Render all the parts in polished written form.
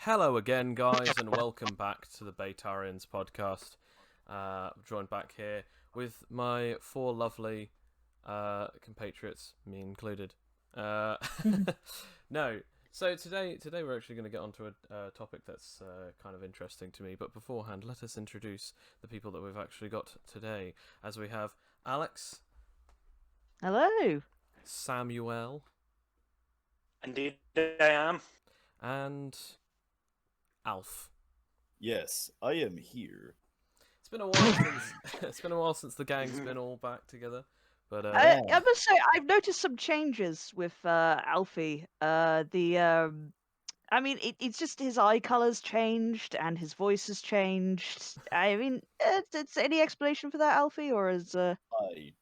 Hello again, guys, and welcome back to the Betraians podcast. Joined back here with my four lovely compatriots, me included. No, so today we're actually going to get onto a topic that's kind of interesting to me. But beforehand, let us introduce the people that we've actually got today, as we have Alex, Hello. Samuel, Indeed, I am. and Alf. Yes, I am here. It's been a while since the gang's been all back together. But I must say, I've noticed some changes with Alfie. I mean, it's just his eye color's changed and his voice has changed. I mean, it's any explanation for that, Alfie, or is I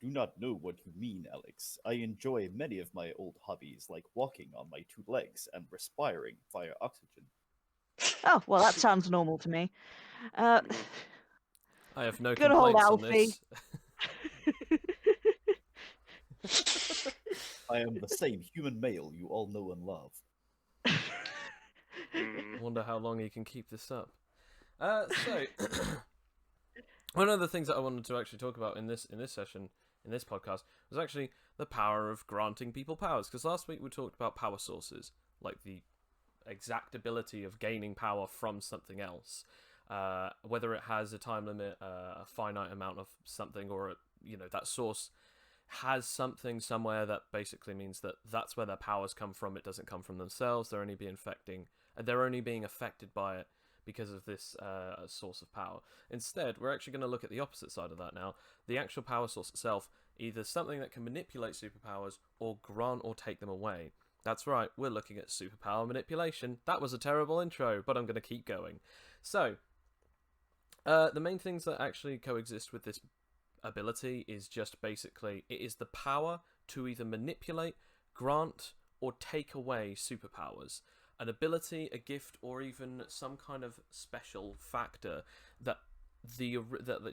do not know what you mean, Alex. I enjoy many of my old hobbies, like walking on my two legs and respiring via oxygen. Oh, well, that sounds normal to me. Uh, I have no Good old complaints on Alfie. this. I am the same human male you all know and love. Wonder how long he can keep this up. So one of the things that I wanted to actually talk about in this session, in this podcast, was actually the power of granting people powers. Because last week we talked about power sources, like the exact ability of gaining power from something else, whether it has a time limit, a finite amount of something, or that source has something somewhere that basically means that that's where their powers come from. It doesn't come from themselves. They're only being affected by it because of this source of power. Instead, we're actually going to look at the opposite side of that now. The actual power source itself, either something that can manipulate superpowers or grant or take them away. That's right, we're looking at superpower manipulation. That was a terrible intro, but I'm going to keep going. So, the main things that actually coexist with this ability is just basically, it is the power to either manipulate, grant, or take away superpowers. An ability, a gift, or even some kind of special factor that the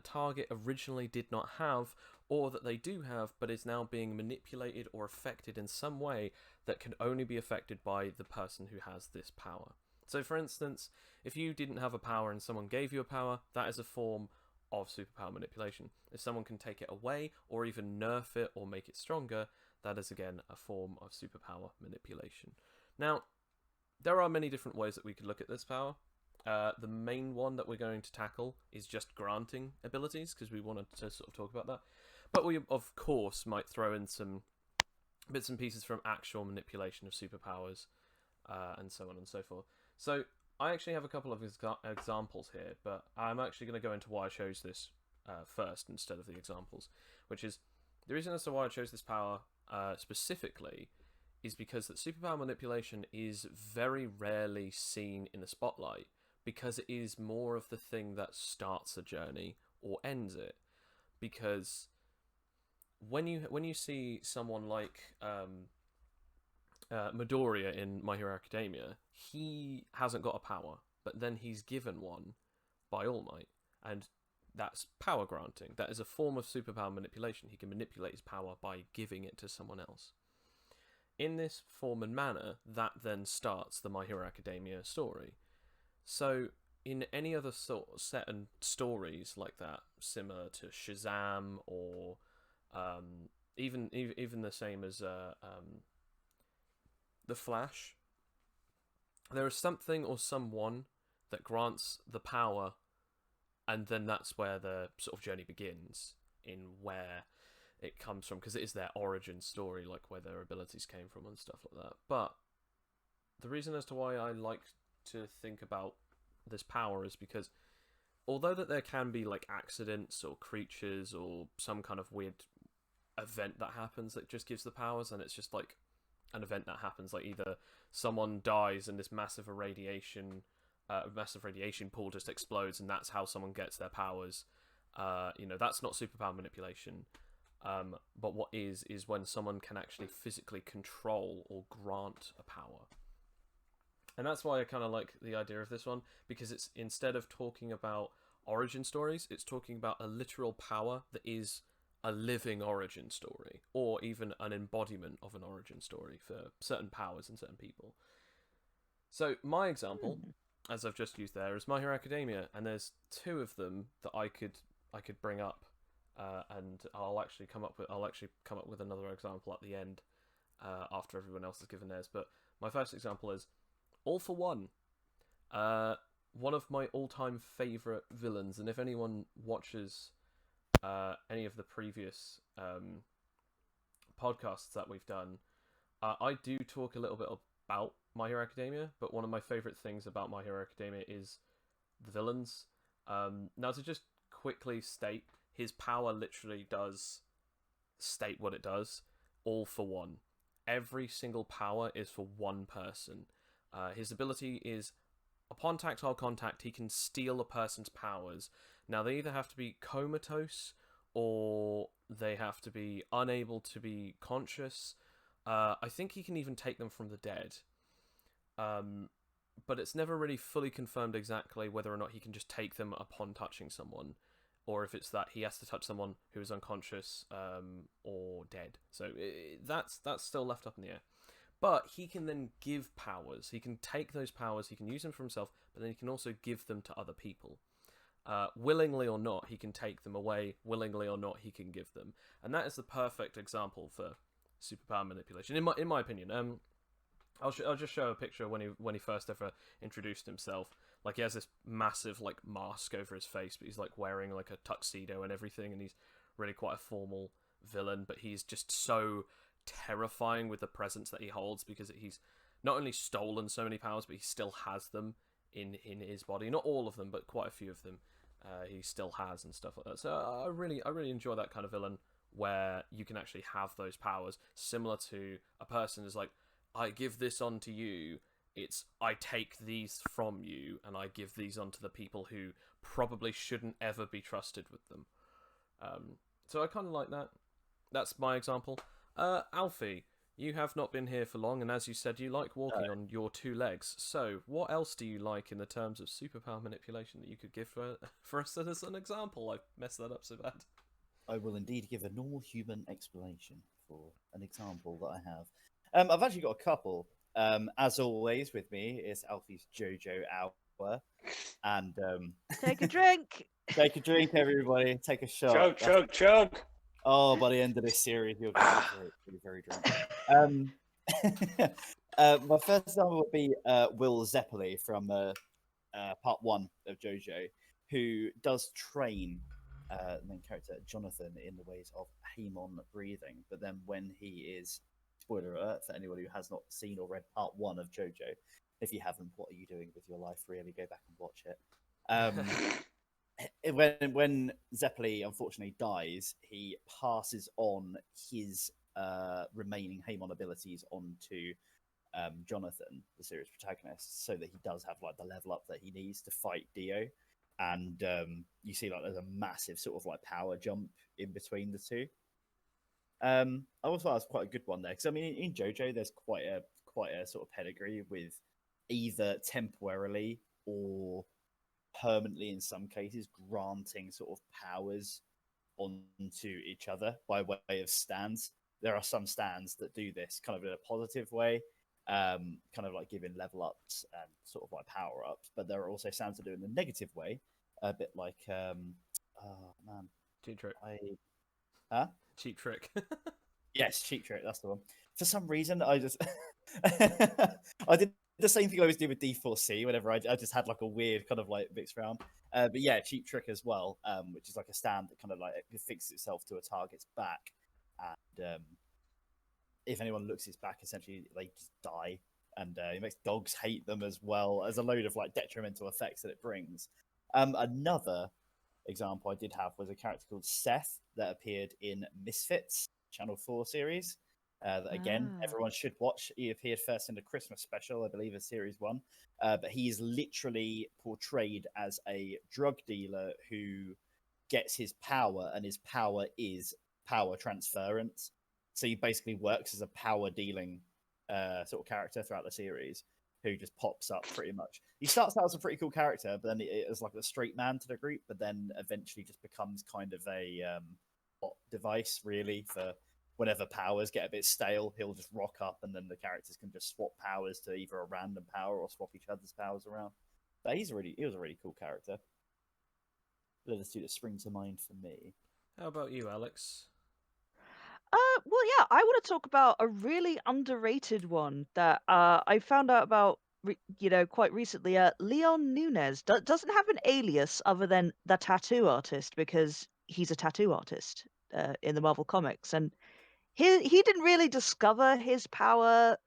target originally did not have, or that they do have but is now being manipulated or affected in some way that can only be affected by the person who has this power. So for instance, if you didn't have a power and someone gave you a power, that is a form of superpower manipulation. If someone can take it away or even nerf it or make it stronger, that is again a form of superpower manipulation. Now, there are many different ways that we could look at this power. The main one that we're going to tackle is just granting abilities, because we wanted to sort of talk about that. But we, of course, might throw in some bits and pieces from actual manipulation of superpowers, and so on and so forth. So I actually have a couple of examples here, but I'm actually going to go into why I chose this first instead of the examples, which is the reason as to why I chose this power specifically is because that superpower manipulation is very rarely seen in the spotlight, because it is more of the thing that starts a journey or ends it. Because when you see someone like Midoriya in My Hero Academia, he hasn't got a power, but then he's given one by All Might, and that's power granting. That is a form of superpower manipulation. He can manipulate his power by giving it to someone else. In this form and manner, that then starts the My Hero Academia story. So, in any other sort of set and stories like that, similar to Shazam or even the same as The Flash, there is something or someone that grants the power, and then that's where the sort of journey begins, in where it comes from, because it is their origin story, like where their abilities came from and stuff like that. But the reason as to why I like to think about this power is because although that there can be like accidents or creatures or some kind of weird event that happens that just gives the powers, and it's just like an event that happens, like either someone dies and this massive radiation pool just explodes, and that's how someone gets their powers. That's not superpower manipulation. But what is when someone can actually physically control or grant a power. And that's why I kind of like the idea of this one, because it's, instead of talking about origin stories, it's talking about a literal power that is a living origin story, or even an embodiment of an origin story for certain powers and certain people. So my example as I've just used there, is My Hero Academia, and there's two of them that I could bring up, and I'll actually come up with another example at the end after everyone else has given theirs. But my first example is All for One. One of my all-time favorite villains, and if anyone watches any of the previous podcasts that we've done, I do talk a little bit about My Hero Academia, but one of my favorite things about My Hero Academia is the villains. Now, to just quickly state, his power literally does state what it does. All for one. Every single power is for one person. His ability is, upon tactile contact, he can steal a person's powers. Now, they either have to be comatose or they have to be unable to be conscious. I think he can even take them from the dead. But it's never really fully confirmed exactly whether or not he can just take them upon touching someone, or if it's that he has to touch someone who is unconscious or dead. So that's still left up in the air. But he can then give powers. He can take those powers, he can use them for himself, but then he can also give them to other people. Willingly or not, he can take them away. Willingly or not, he can give them. And that is the perfect example for superpower manipulation, in my opinion. I'll just show a picture when he first ever introduced himself. Like, he has this massive like mask over his face, but he's like wearing like a tuxedo and everything, and he's really quite a formal villain. But he's just so terrifying with the presence that he holds, because he's not only stolen so many powers, but he still has them in his body. Not all of them, but quite a few of them he still has and stuff like that. So I really enjoy that kind of villain where you can actually have those powers, similar to a person is like, I give this on to you. It's I take these from you and I give these on to the people who probably shouldn't ever be trusted with them. So I kind of like that. That's my example. Alfie, you have not been here for long, and as you said, you like walking on your two legs. So what else do you like in the terms of superpower manipulation that you could give for us as an example? I messed that up so bad. I will indeed give a normal human explanation for an example that I have. I've actually got a couple. As always, with me is Alfie's JoJo Hour, and Take a drink. take a drink, everybody. Take a shot. Chug, chug, chug. Oh, by the end of this series, you'll get very drunk. My first example would be Will Zeppeli from part 1 of JoJo, who does train the main character Jonathan in the ways of Hamon breathing. But then when he is, spoiler alert for anyone who has not seen or read part 1 of JoJo, if you haven't, what are you doing with your life? Really, go back and watch it. When Zeppeli unfortunately dies, he passes on his remaining Hamon abilities onto Jonathan, the series protagonist, so that he does have like the level up that he needs to fight Dio. And you see like there's a massive sort of like power jump in between the two. I also thought that was quite a good one there, because I mean in JoJo there's quite a sort of pedigree with either temporarily or permanently, in some cases, granting sort of powers onto each other by way of stands. There are some stands that do this kind of in a positive way, kind of like giving level ups and sort of like power ups, but there are also stands that do it in a negative way, a bit like Cheap trick. Cheap trick. Yes, Cheap Trick, that's the one. For some reason, I just I did the same thing I always do with D4C whenever I just had like a weird kind of like mixed round. But yeah, Cheap Trick as well, which is like a stand that kind of like it fixes itself to a target's back, and if anyone looks its back, essentially they just die, and it makes dogs hate them as well as a load of like detrimental effects that it brings. Another example I did have was a character called Seth that appeared in Misfits Channel 4 series. That again, everyone should watch. He appeared first in the Christmas special, I believe, as series 1. But he is literally portrayed as a drug dealer who gets his power, and his power is power transference. So he basically works as a power dealing sort of character throughout the series, who just pops up pretty much. He starts out as a pretty cool character, but then it is like a straight man to the group, but then eventually just becomes kind of a plot device, really, for whenever powers get a bit stale, he'll just rock up, and then the characters can just swap powers to either a random power or swap each other's powers around. But he was a really cool character. They're the two that spring to mind for me. How about you, Alex? Well, yeah, I want to talk about a really underrated one that I found out about, quite recently. Leon Nunez doesn't have an alias other than the tattoo artist because he's a tattoo artist in the Marvel comics, and he didn't really discover his power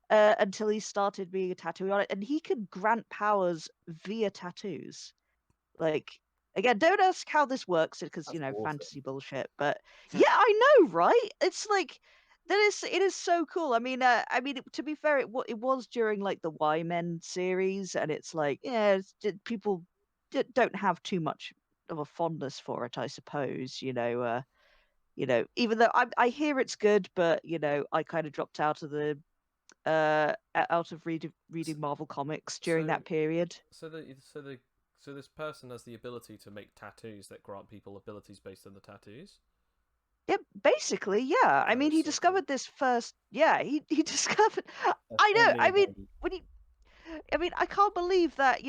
until he started being a tattoo artist, and he could grant powers via tattoos. Like, again, don't ask how this works because That's awesome. fantasy bullshit. But yeah, I know, right? It's like it is so cool. To be fair, it was during like the Y-Men series, and it's like, yeah, people don't have too much of a fondness for it, I suppose. Even though I hear it's good, but I kind of dropped out of the out of reading Marvel comics during So- that period. So this person has the ability to make tattoos that grant people abilities based on the tattoos. Yeah, basically, yeah. That is He so discovered this first. Yeah, he discovered. I know. Apparently, When he, I can't believe that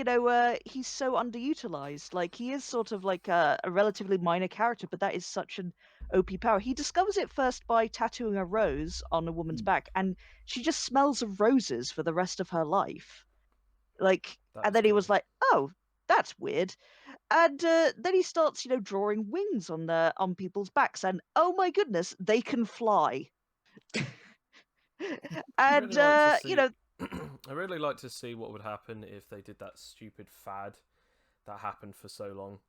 he's so underutilized. Like he is sort of like a relatively minor character, but that is such an OP power. He discovers it first by tattooing a rose on a woman's back, and she just smells of roses for the rest of her life. Like, That and is then he was cool. like, "Oh, that's weird." And then he starts, drawing wings on people's backs, and oh my goodness, they can fly. I'd And really like to see. I really like to see what would happen if they did that stupid fad that happened for so long,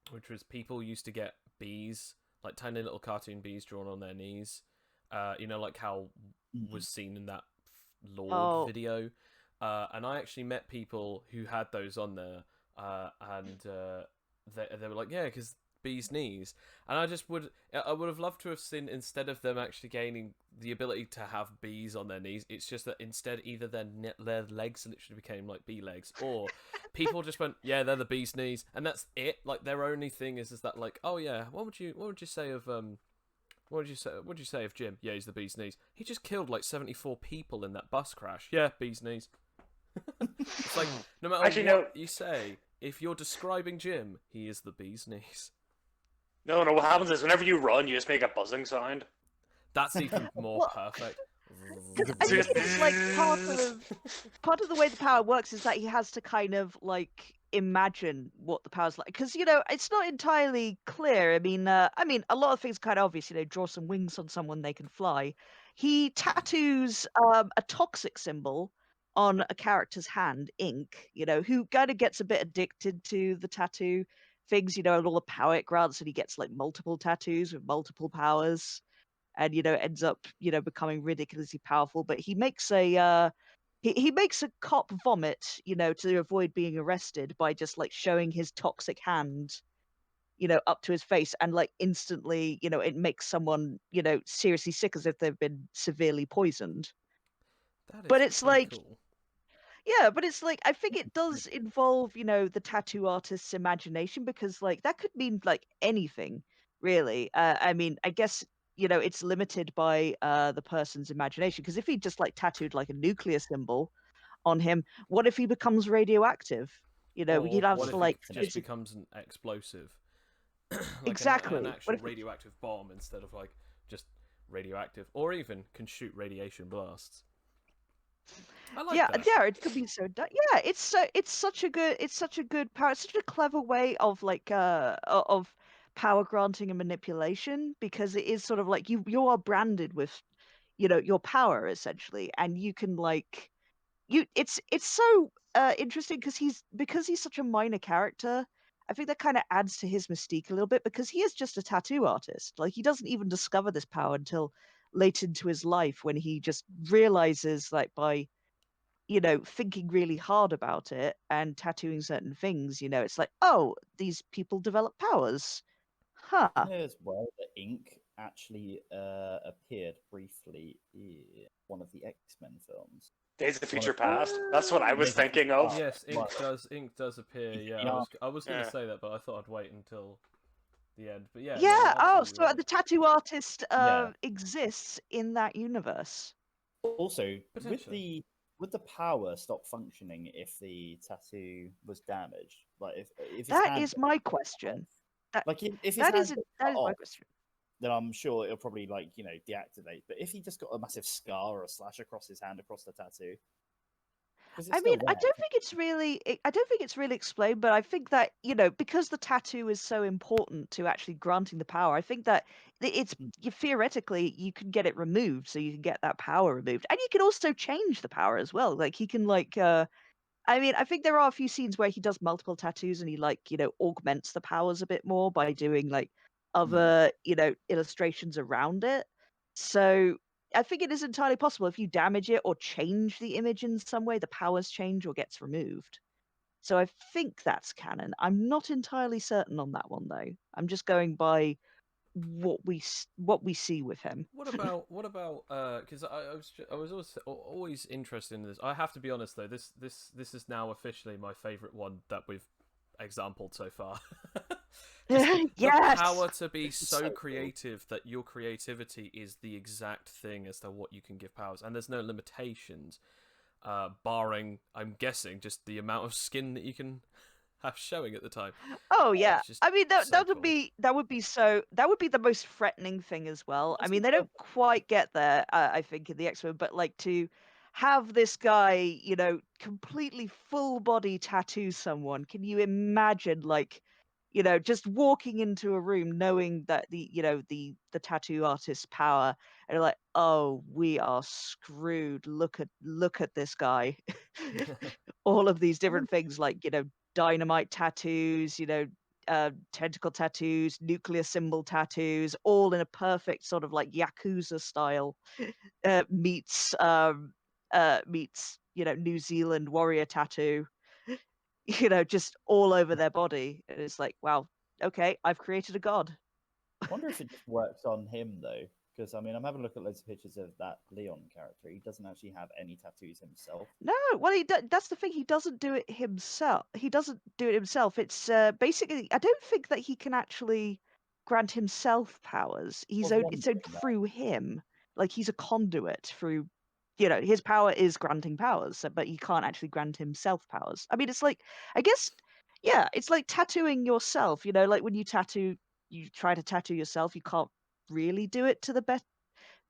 which was people used to get bees, like tiny little cartoon bees drawn on their knees. Like how was seen in that Lord Oh. video. And I actually met people who had those on there, and they were like, yeah, because bees' knees. And I would have loved to have seen, instead of them actually gaining the ability to have bees on their knees, it's just that instead either their legs literally became like bee legs, or people just went, yeah, they're the bees' knees, and that's it. Like their only thing is that like, oh yeah, what would you say of what would you say of Jim? Yeah, he's the bee's knees. He just killed like 74 people in that bus crash. Yeah, bee's knees. It's like, no matter Actually, what no. you say, if you're describing Jim, he is the bee's knees. No, what happens is whenever you run, you just make a buzzing sound. That's even more Well, perfect. I think it's like part of the way the power works is that he has to kind of like imagine what the power's like, because it's not entirely clear. A lot of things are kind of obvious. Draw some wings on someone, they can fly. He tattoos a toxic symbol on a character's hand, ink. Who kind of gets a bit addicted to the tattoo things, and all the power it grants, and he gets like multiple tattoos with multiple powers, and ends up becoming ridiculously powerful. But he makes he makes a cop vomit, to avoid being arrested by just like showing his toxic hand, up to his face, and like instantly, it makes someone, seriously sick as if they've been severely poisoned. That is But it's pretty like, cool. yeah, but it's like, I think it does involve, the tattoo artist's imagination, because like that could mean like anything, really. I guess, it's limited by the person's imagination, because if he just like tattooed like a nuclear symbol on him, what if he becomes radioactive? Or He'd have what to if like it just becomes an explosive? Like an exactly. actual radioactive bomb instead of like just radioactive, or even can shoot radiation blasts. I like Yeah, that. yeah, it could be so done. Yeah, it's such a good power. It's such a clever way of like of power granting and manipulation, because it is sort of like you are branded with your power essentially, and you can like it's so interesting because he's such a minor character. I think that kind of adds to his mystique a little bit, because he is just a tattoo artist. Like he doesn't even discover this power until late into his life, when he just realizes, like, by thinking really hard about it and tattooing certain things, it's like, oh, these people develop powers. Huh. You know as well that ink actually appeared briefly in one of the X-Men films. Days of Future Past. That's what I was thinking of. Yes, ink does appear. Yeah, I was going to Yeah. say that, but I thought I'd wait until the end. But yeah, no, Yeah. you're Oh, absolutely so right. the tattoo artist Yeah. exists in that universe. Also, with Potentially. the would the power stop functioning if the tattoo was damaged? Like if his That hand is my question. That like if his that hand is got that cut is my off, question. then I'm sure it'll probably deactivate. But if he just got a massive scar or a slash across his hand across the tattoo, because it's I still mean, I there. don't think it's really, I don't think it's really explained, but I think that, because the tattoo is so important to actually granting the power, I think that it's theoretically you can get it removed, so you can get that power removed, and you can also change the power as well. Like he can I mean, I think there are a few scenes where he does multiple tattoos and he augments the powers a bit more by doing other, illustrations around it. So I think it is entirely possible if you damage it or change the image in some way, the powers change or gets removed. So I think that's canon. I'm not entirely certain on that one though. I'm just going by what we see with him. What about because I was always interested in this. I have to be honest though, this is now officially my favorite one that we've exampled so far. Just Yes. the power to be so so creative that your creativity is the exact thing as to what you can give powers, and there's no limitations, barring, I'm guessing, just the amount of skin that you can have showing at the time. Oh yeah. It's just I mean that so that would cool. be that would be the most threatening thing as well. I That's mean the they don't quite get there, I think, in the X-Men, but like to have this guy, completely full body tattoo someone. Can you imagine just walking into a room knowing that the tattoo artist's power, and you're like, oh, we are screwed. Look at this guy. All of these different things like dynamite tattoos, tentacle tattoos, nuclear symbol tattoos, all in a perfect sort of like Yakuza style, meets New Zealand warrior tattoo, just all over their body. And it's like, wow, okay, I've created a god. I wonder if it just works on him though, because I mean, I'm having a look at loads of pictures of that Leon character. He doesn't actually have any tattoos himself. No, well, that's the thing. He doesn't do it himself. He doesn't do it himself. It's basically, I don't think that he can actually grant himself powers. I was It's only wondering that. through him. Like he's a conduit through, his power is granting powers, but he can't actually grant himself powers. I mean, it's like, I guess, yeah, it's like tattooing yourself. Like when you try to tattoo yourself, you can't really do it to the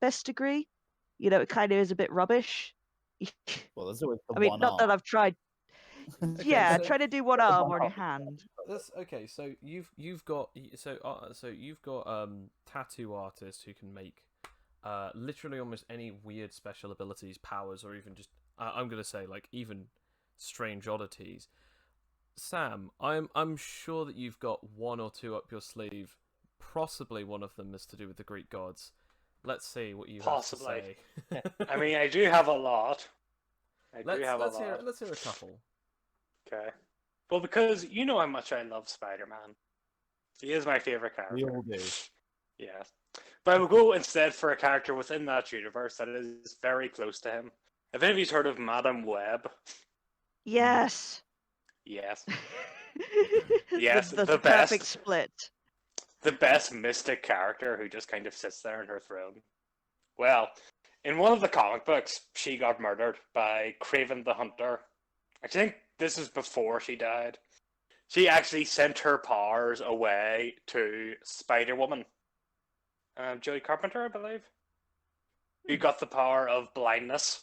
best degree. It kind of is a bit rubbish. Well, there's always the I mean, one not arm. that I've tried. Okay, Yeah, so try to do one The arm one or your arm. hand. that's okay. So you've got you've got tattoo artists who can make literally almost any weird special abilities, powers, or even just I'm gonna say like even strange oddities. Sam, I'm sure that you've got one or two up your sleeve. Possibly one of them is to do with the Greek gods. Let's see what you Possibly. have to say. I mean, I do have a lot. let's hear a couple. Okay. Well, because you know how much I love Spider-Man. He is my favorite character. We all do. Yeah. But I will go instead for a character within that universe that is very close to him. Have any of you heard of Madam Web? Yes. Yes. the, Yes, the, the perfect best. split. The best mystic character who just kind of sits there in her throne. Well, in one of the comic books, she got murdered by Craven the Hunter. I think this is before she died. She actually sent her powers away to Spider-Woman. Joey Carpenter, I believe. Who got the power of blindness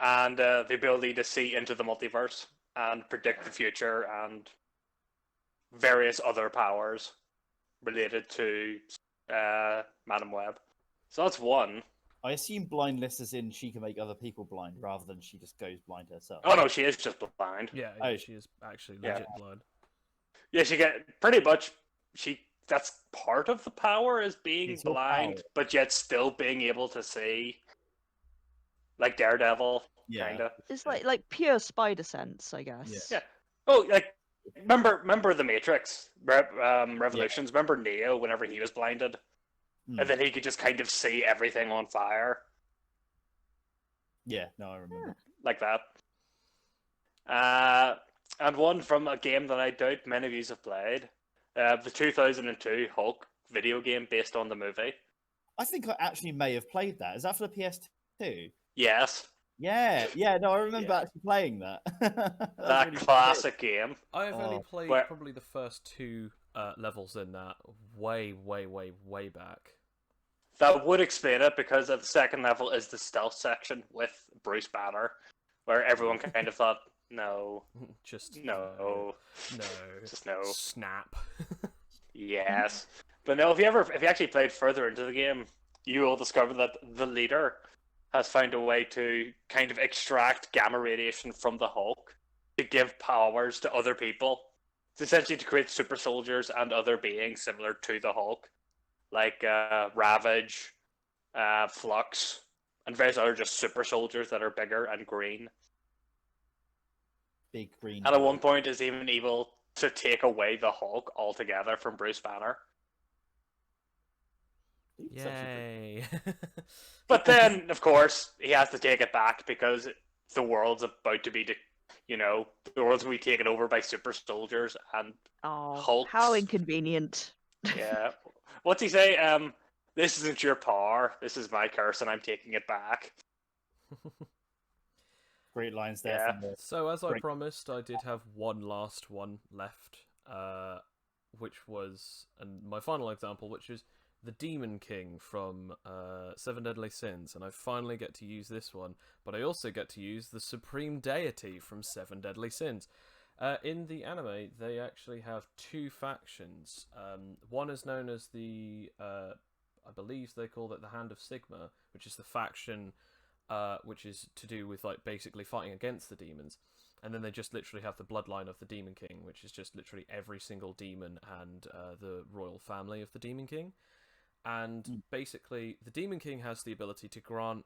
and the ability to see into the multiverse and predict the future and various other powers related to Madam Web. So that's one. I assume blindness as in she can make other people blind rather than she just goes blind herself. Oh no, she is just blind. Yeah, Oh, she is actually yeah. legit blind. Yeah, she get pretty much that's part of the power is being It's your blind, power. but yet still being able to see. Like Daredevil, Yeah. kinda. It's like pure spider sense, I guess. Yeah. Oh, like remember the Matrix Revolutions? Remember Neo whenever he was blinded, and then he could just kind of see everything on fire Yeah, no, I remember. like that. And one from a game that I doubt many of you have played, the 2002 Hulk video game based on the movie. I think I actually may have played that. Is that for the PS2? Yes. Yeah. No, I remember Yeah. actually playing that. That was That really classic game. I've only Oh. played Where- probably the first two levels in that way back. That would explain it because at the second level is the stealth section with Bruce Banner, where everyone kind of thought, no, Just no, no, just no. snap. Yes, but no. If you actually played further into the game, you will discover that the leader has found a way to kind of extract gamma radiation from the Hulk to give powers to other people. It's essentially to create super soldiers and other beings similar to the Hulk, like Ravage, Flux, and various other just super soldiers that are bigger and green. big green. And at guy. one point, is even able to take away the Hulk altogether from Bruce Banner. It's actually pretty- Yay! But then, of course, he has to take it back because the world's about to be, the world's going to be taken over by super soldiers and Oh, Hulks. how inconvenient. yeah. What's he say? This isn't your power. This is my curse, and I'm taking it back. Great lines there Yeah. from the So as I Great. promised, I did have one last one left, which was my final example, which is the Demon King from Seven Deadly Sins, and I finally get to use this one, but I also get to use the Supreme Deity from Seven Deadly Sins. In the anime, they actually have two factions. One is known as the, I believe they call it the Hand of Sigma, which is the faction which is to do with like basically fighting against the demons. And then they just literally have the bloodline of the Demon King, which is just literally every single demon and the royal family of the Demon King. And basically, the Demon King has the ability to grant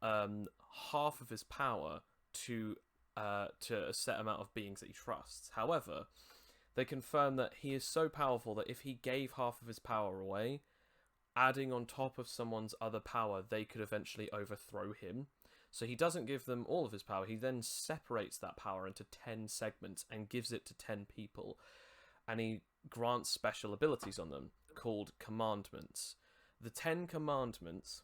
half of his power to a set amount of beings that he trusts. However, they confirm that he is so powerful that if he gave half of his power away, adding on top of someone's other power, they could eventually overthrow him. So he doesn't give them all of his power. He then separates that power into 10 segments and gives it to 10 people. And he grants special abilities on them called commandments. The 10 commandments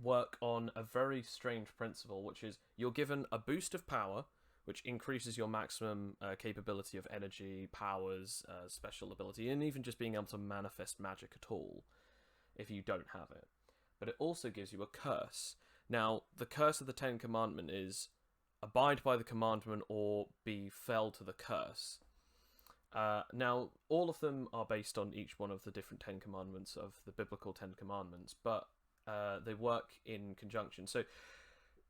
work on a very strange principle, which is you're given a boost of power, which increases your maximum capability of energy, powers, special ability, and even just being able to manifest magic at all if you don't have it. But it also gives you a curse. Now, the curse of the 10 Commandment is abide by the commandment or be fell to the curse. Now, all of them are based on each one of the different 10 Commandments of the biblical 10 Commandments, but they work in conjunction. So,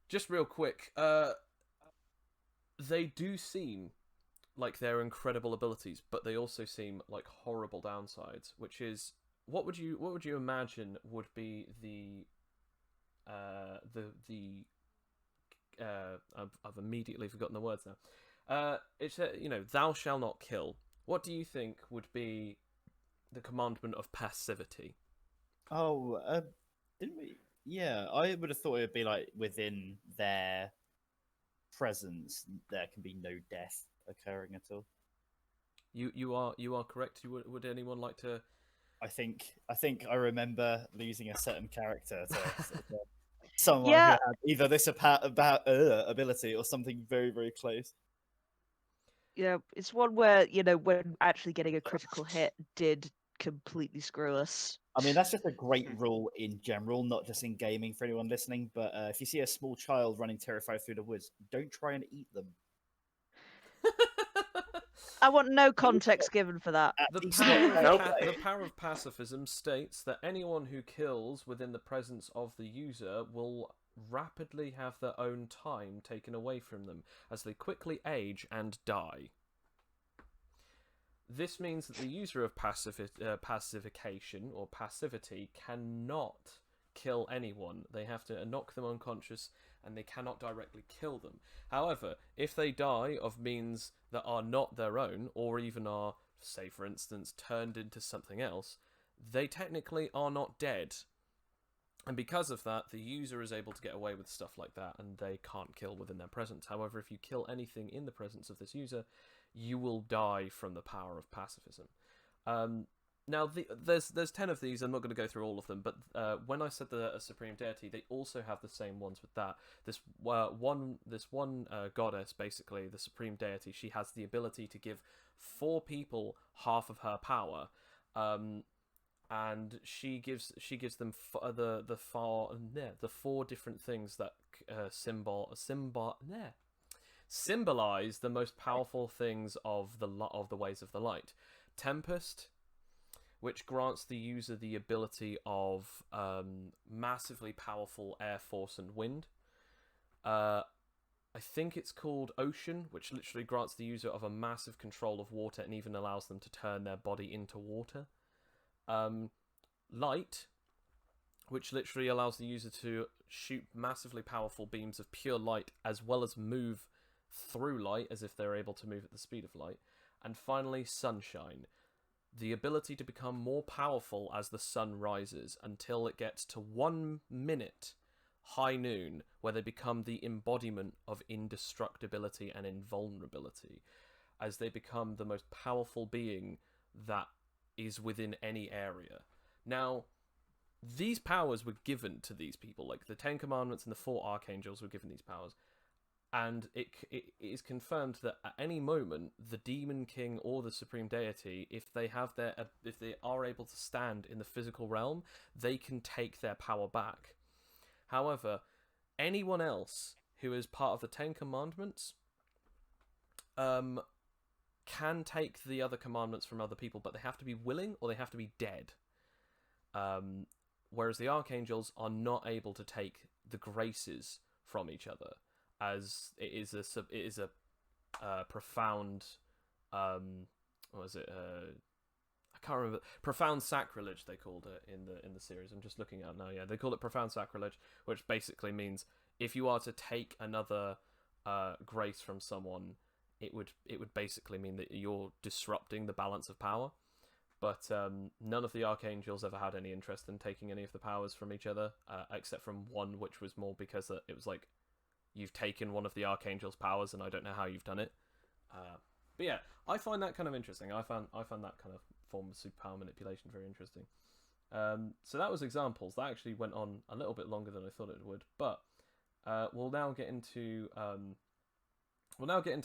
just real quick, they do seem like they're incredible abilities, but they also seem like horrible downsides, which is what would you imagine would be I've immediately forgotten the words now. It's thou shalt not kill. What do you think would be the commandment of passivity? Oh, didn't we? Yeah, I would have thought it would be like within their presence, there can be no death occurring at all. You are correct. Would anyone like to? I think I remember losing a certain character to someone Yeah. who had either this ability or something very, very close. Yeah, it's one where, when actually getting a critical hit did completely screw us. I mean, that's just a great rule in general, not just in gaming for anyone listening. But if you see a small child running terrified through the woods, don't try and eat them. I want no context given for that. At The least power, not Nope. fair play. the power of pacifism states that anyone who kills within the presence of the user will rapidly have their own time taken away from them as they quickly age and die. This means that the user of pacification or passivity cannot kill anyone. They have to knock them unconscious and they cannot directly kill them. However, if they die of means that are not their own, or even are, say for instance, turned into something else, they technically are not dead. And because of that, the user is able to get away with stuff like that, and they can't kill within their presence. However, if you kill anything in the presence of this user, you will die from the power of pacifism. Now, there's 10 of these. I'm not going to go through all of them, but when I said the supreme deity, they also have the same ones with that. This one goddess, basically the supreme deity, she has the ability to give 4 people half of her power, and she gives them the 4 different things that symbolize the most powerful things of the ways of the light. Tempest, which grants the user the ability of massively powerful air, force, and wind. I think it's called Ocean, which literally grants the user of a massive control of water and even allows them to turn their body into water. Light, which literally allows the user to shoot massively powerful beams of pure light as well as move through light as if they're able to move at the speed of light. And finally, Sunshine, the ability to become more powerful as the sun rises until it gets to 1 minute, high noon, where they become the embodiment of indestructibility and invulnerability, as they become the most powerful being that is within any area. Now, these powers were given to these people, like the 10 Commandments and the 4 Archangels were given these powers. And it is confirmed that at any moment, the Demon King or the Supreme Deity, if they are able to stand in the physical realm, they can take their power back. However, anyone else who is part of the 10 Commandments can take the other commandments from other people, but they have to be willing or they have to be dead. Whereas the Archangels are not able to take the graces from each other, as it is a profound what was it? I can't remember. Profound sacrilege they called it in the series. I'm just looking at now. Yeah, they call it profound sacrilege, which basically means if you are to take another grace from someone, it would basically mean that you're disrupting the balance of power. But none of the Archangels ever had any interest in taking any of the powers from each other, except from one, which was more because it was like, you've taken one of the Archangel's powers, and I don't know how you've done it. But yeah, I find that kind of interesting. I found that kind of form of superpower manipulation very interesting. So that was examples. That actually went on a little bit longer than I thought it would. But we'll now get into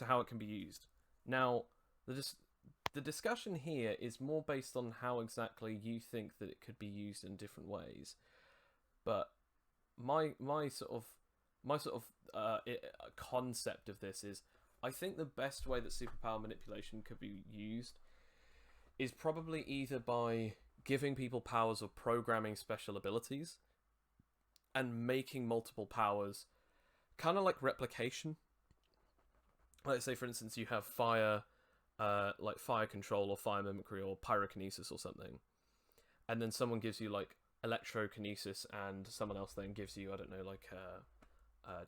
how it can be used. Now, the discussion here is more based on how exactly you think that it could be used in different ways. But my sort of concept of this is, I think the best way that superpower manipulation could be used is probably either by giving people powers or programming special abilities and making multiple powers, kind of like replication. Let's say, for instance, you have fire, like fire control or fire mimicry or pyrokinesis or something, and then someone gives you like electrokinesis, and someone else then gives you, I don't know, like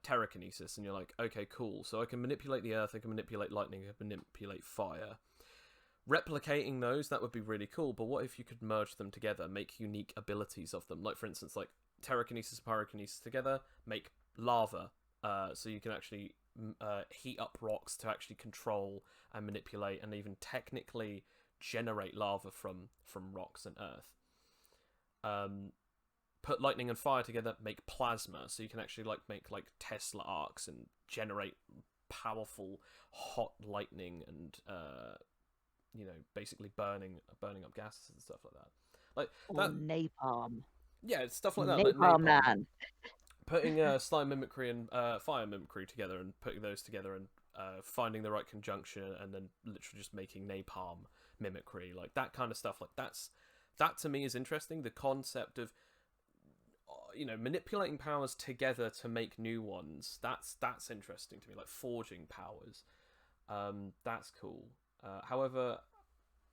terrakinesis, and you're like, okay, cool, so I can manipulate the earth, I can manipulate lightning, I can manipulate fire. Replicating those, that would be really cool, but what if you could merge them together, make unique abilities of them? Like, for instance, like terrakinesis and pyrokinesis together make lava, so you can actually heat up rocks to actually control and manipulate and even technically generate lava from rocks and earth. Put lightning and fire together, make plasma, so you can actually make Tesla arcs and generate powerful hot lightning and basically burning up gases and stuff like that. Like that, napalm. Yeah, stuff like that. Napalm, like napalm. Man. Putting slime mimicry and fire mimicry together, and putting those together, and finding the right conjunction, and then literally just making napalm mimicry, like that kind of stuff. Like that to me is interesting. The concept of manipulating powers together to make new ones. That's interesting to me. Like forging powers. That's cool. However,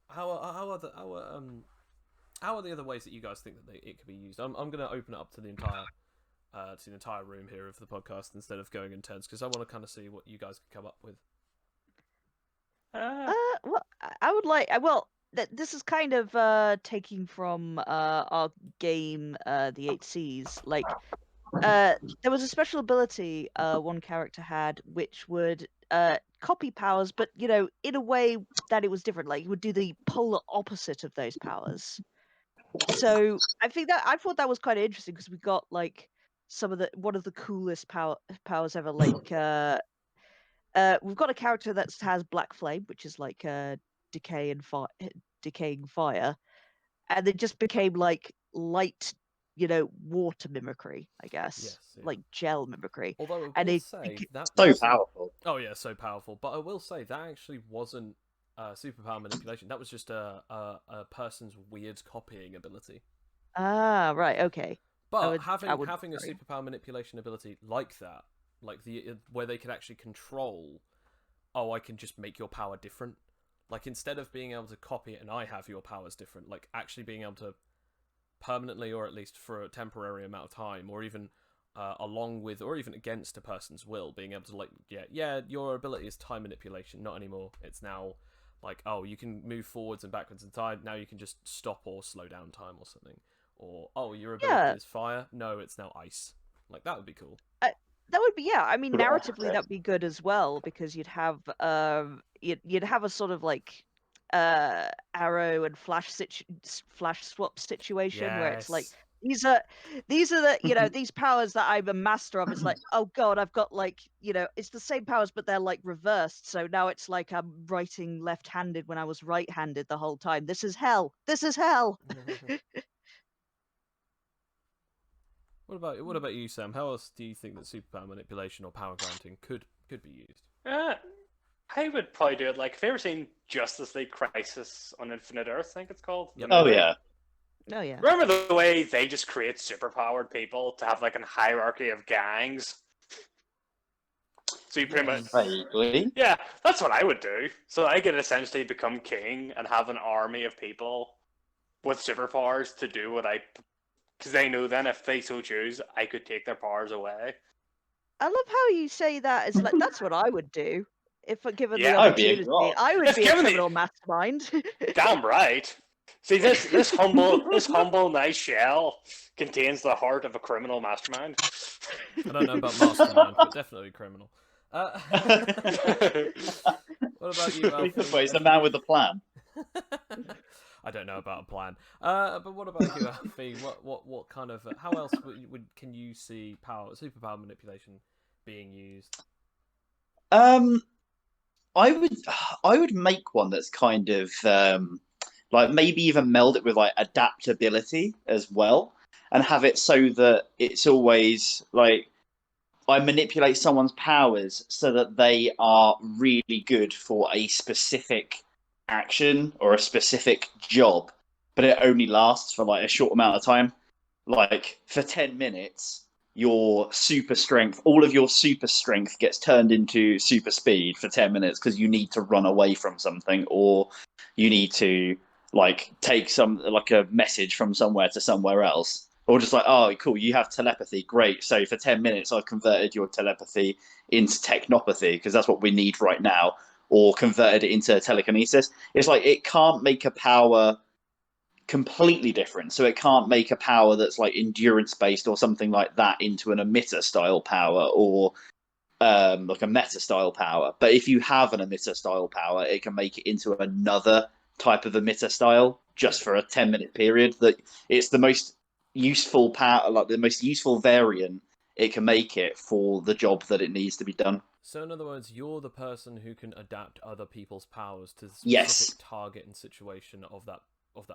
how are the other ways that you guys think that it could be used? I'm going to open it up to the entire room here of the podcast instead of going in turns, because I want to kind of see what you guys can come up with. Well, I would like. Well, this is kind of taking from our game, the 8 Cs. Like, there was a special ability one character had, which would copy powers, but you know, in a way that it was different. Like he would do the polar opposite of those powers. So I thought that was kind of interesting because we got like one of the coolest powers ever. Like we've got a character that has black flame, which is like decaying fire, and it just became like light, you know, water mimicry, I guess, Yes, yeah. like gel mimicry. Although I And will it say that So wasn't- powerful. Oh yeah, so powerful. But I will say that actually wasn't superpower manipulation. That was just a person's weird copying ability. Ah, right, okay. But I having would a agree. superpower manipulation ability like that, like where they can actually control, oh, I can just make your power different. Like instead of being able to copy it and I have your powers different, like actually being able to permanently or at least for a temporary amount of time, or even along with or even against a person's will, being able to like your ability is time manipulation, not anymore. It's now like, oh, you can move forwards and backwards in time. Now you can just stop or slow down time or something. Or oh, your ability Yeah. is fire. No, it's now ice. Like that would be cool. That would be, yeah. I mean, Sort of narratively opposite. that'd be good as well because you'd have you'd have a sort of like arrow and flash swap situation where it's like these are the you know these powers that I'm a master of. It's like, oh god, I've got like, you know, it's the same powers but they're like reversed. So now it's like I'm writing left-handed when I was right-handed the whole time. This is hell. This is hell. What about you, Sam? How else do you think that superpower manipulation or power granting could be used? I would probably do it like, have you ever seen Justice League Crisis on Infinite Earth, I think it's called? Yep. Oh yeah. Oh yeah. Remember the way they just create superpowered people to have like a hierarchy of gangs? So you pretty much... Vaguely. Yeah, that's what I would do. So I could essentially become king and have an army of people with superpowers to do what I... Because they know then if they so choose, I could take their powers away. I love how you say that. It's like that's what I would do if given Yeah, the I'd be a opportunity. god. I would If be a given the- criminal mastermind. Damn right. See, this humble, nice shell contains the heart of a criminal mastermind. I don't know about mastermind, but definitely criminal. What about you, Alfie? Wait, it's the man with the plan. I don't know about a plan. But what about you, Alfie? What kind of how else can you see superpower manipulation being used? I would make one that's kind of like maybe even meld it with like adaptability as well, and have it so that it's always like I manipulate someone's powers so that they are really good for a specific action or a specific job, but it only lasts for like a short amount of time. Like for 10 minutes, your super strength, all of your super strength gets turned into super speed for 10 minutes because you need to run away from something, or you need to like take like a message from somewhere to somewhere else. Or just like, oh, cool, you have telepathy. Great. So for 10 minutes, I've converted your telepathy into technopathy because that's what we need right now, or converted it into telekinesis. It's like it can't make a power completely different. So it can't make a power that's like endurance based or something like that into an emitter style power or like a meta style power. But if you have an emitter style power, it can make it into another type of emitter style just for a 10-minute period. That it's the most useful power, like the most useful variant it can make it for the job that it needs to be done. So in other words, you're the person who can adapt other people's powers to the specific Yes. target and situation of that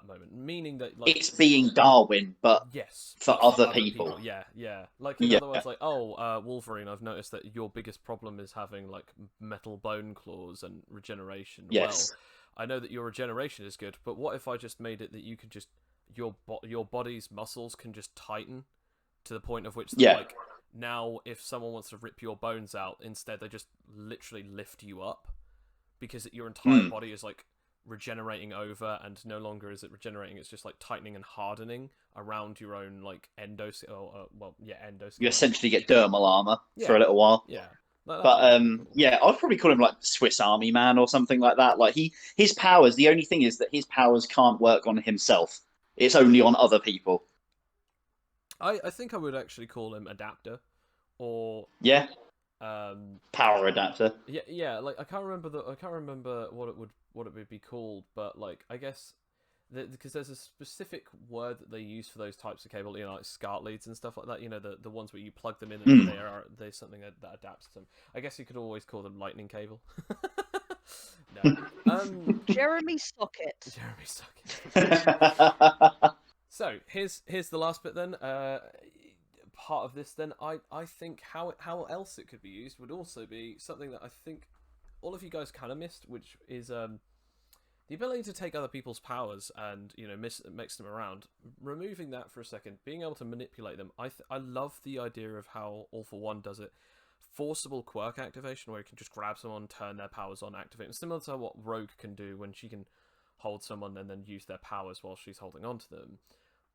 moment. Meaning that like It's being Darwin, but yes, for but other people. Yeah. Like in Yeah. other words, like Wolverine. I've noticed that your biggest problem is having like metal bone claws and regeneration. Yes. Well, I know that your regeneration is good, but what if I just made it that you could just your body's muscles can just tighten to the point of which like now if someone wants to rip your bones out, instead they just literally lift you up because your entire body is like regenerating over, and no longer is it regenerating, it's just like tightening and hardening around your own like endoskeleton. You essentially get dermal armor Yeah. for a little while. Yeah. But yeah, I'd probably call him like Swiss Army Man or something like that. Like his powers, the only thing is that his powers can't work on himself. It's only on other people. I think I would actually call him Adapter, or Yeah. Power adapter. Yeah. Like I can't remember what it would be called, but like I guess because there's a specific word that they use for those types of cable, like SCART leads and stuff like that. The ones where you plug them in and there's something that adapts to them. I guess you could always call them lightning cable. No. Jeremy Socket. Jeremy Socket. So here's the last bit then. Part of this then, I think how else it could be used would also be something that I think all of you guys kind of missed, which is the ability to take other people's powers and mix them around. Removing that for a second, being able to manipulate them. I love the idea of how All for One does it. Forcible quirk activation, where you can just grab someone, turn their powers on, activate them, similar to what Rogue can do when she can hold someone and then use their powers while she's holding on to them.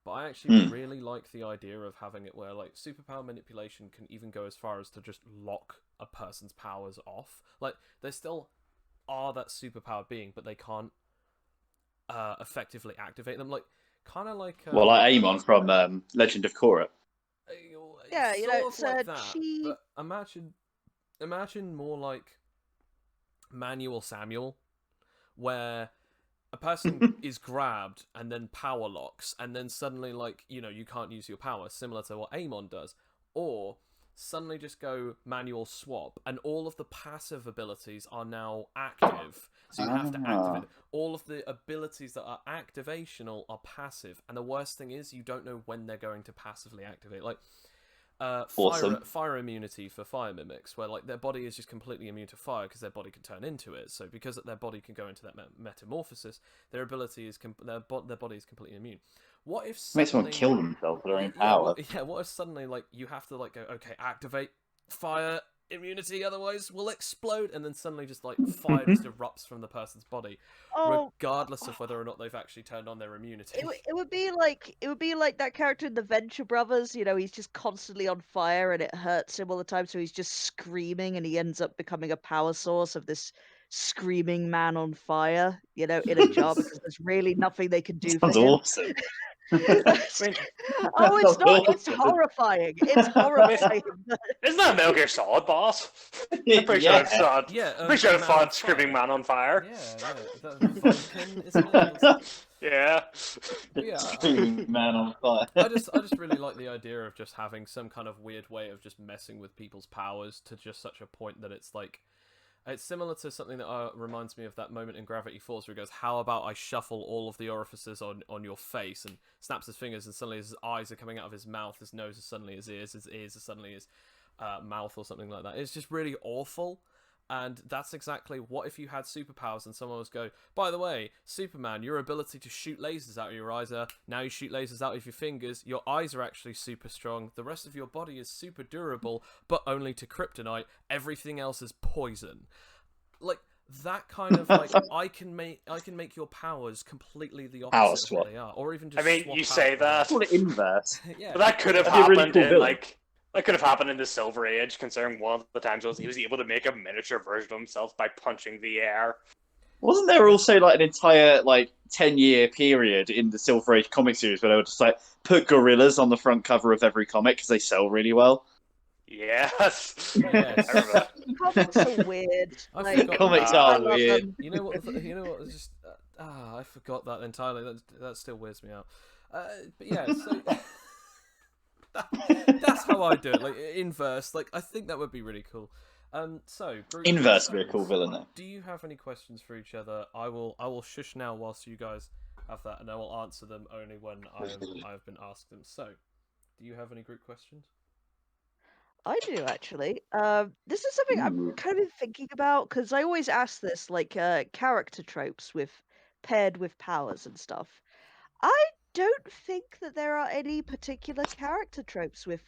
But I actually really like the idea of having it where like superpower manipulation can even go as far as to just lock a person's powers off. Like they still are that superpower being, but they can't effectively activate them. Like kind of like well, like Amon from Legend of Korra. Yeah, sort of like that. But imagine more like Manual Samuel, where a person is grabbed and then power locks, and then suddenly like you can't use your power, similar to what Amon does, or suddenly just go manual swap and all of the passive abilities are now active, so you have to activate all of the abilities that are activational are passive, and the worst thing is you don't know when they're going to passively activate. Like Awesome. fire immunity for fire mimics, where like their body is just completely immune to fire because their body can turn into it. So because their body can go into that metamorphosis, their ability is their body is completely immune. What if suddenly... Makes someone kill themselves with their own power. What if suddenly like you have to like go, okay, activate fire immunity, otherwise we'll explode, and then suddenly just like fire just erupts from the person's body, regardless of whether or not they've actually turned on their immunity. It would be like that character in the Venture Brothers. He's just constantly on fire and it hurts him all the time, so he's just screaming and he ends up becoming a power source of this screaming man on fire, in a jar because there's really nothing they can do for Sounds him. awesome. It's not. It's horrifying. It's horrifying. Isn't that Metal Gear Solid, boss? I'm pretty sure it's Solid. Yeah, pretty sure it's fun screaming man on fire. Yeah. Screaming man on fire. I just really like the idea of just having some kind of weird way of just messing with people's powers to just such a point that it's like. It's similar to something that reminds me of that moment in Gravity Falls where he goes, how about I shuffle all of the orifices on your face, and snaps his fingers and suddenly his eyes are coming out of his mouth, his nose is suddenly his ears are suddenly his mouth or something like that. It's just really awful. And that's exactly what if you had superpowers and someone was go, by the way, Superman, your ability to shoot lasers out of your eyes now you shoot lasers out of your fingers, your eyes are actually super strong, the rest of your body is super durable, but only to kryptonite, everything else is poison. Like, that kind of, like, I can make your powers completely the opposite of what they are. Or even just you say that. Call it inverse. Yeah. But that could have happened that could have happened in the Silver Age, considering one of the times he was able to make a miniature version of himself by punching the air. Wasn't there also like an entire 10-year period in the Silver Age comic series where they would just put gorillas on the front cover of every comic because they sell really well? Yes. Yes. I remember that. Comics are weird. Comics are weird. You know what? It's just I forgot that entirely. That still weirds me out. But yeah, so that's how I do it. Like inverse. Like I think that would be really cool. So Bruce, Inverse would be a cool villain though. do you have any questions for each other? I will shush now whilst you guys have that, and I will answer them only when I have been asked them. So, do you have any group questions? I do actually. This is something I'm kind of thinking about because I always ask this, character tropes paired with powers and stuff. I don't think that there are any particular character tropes with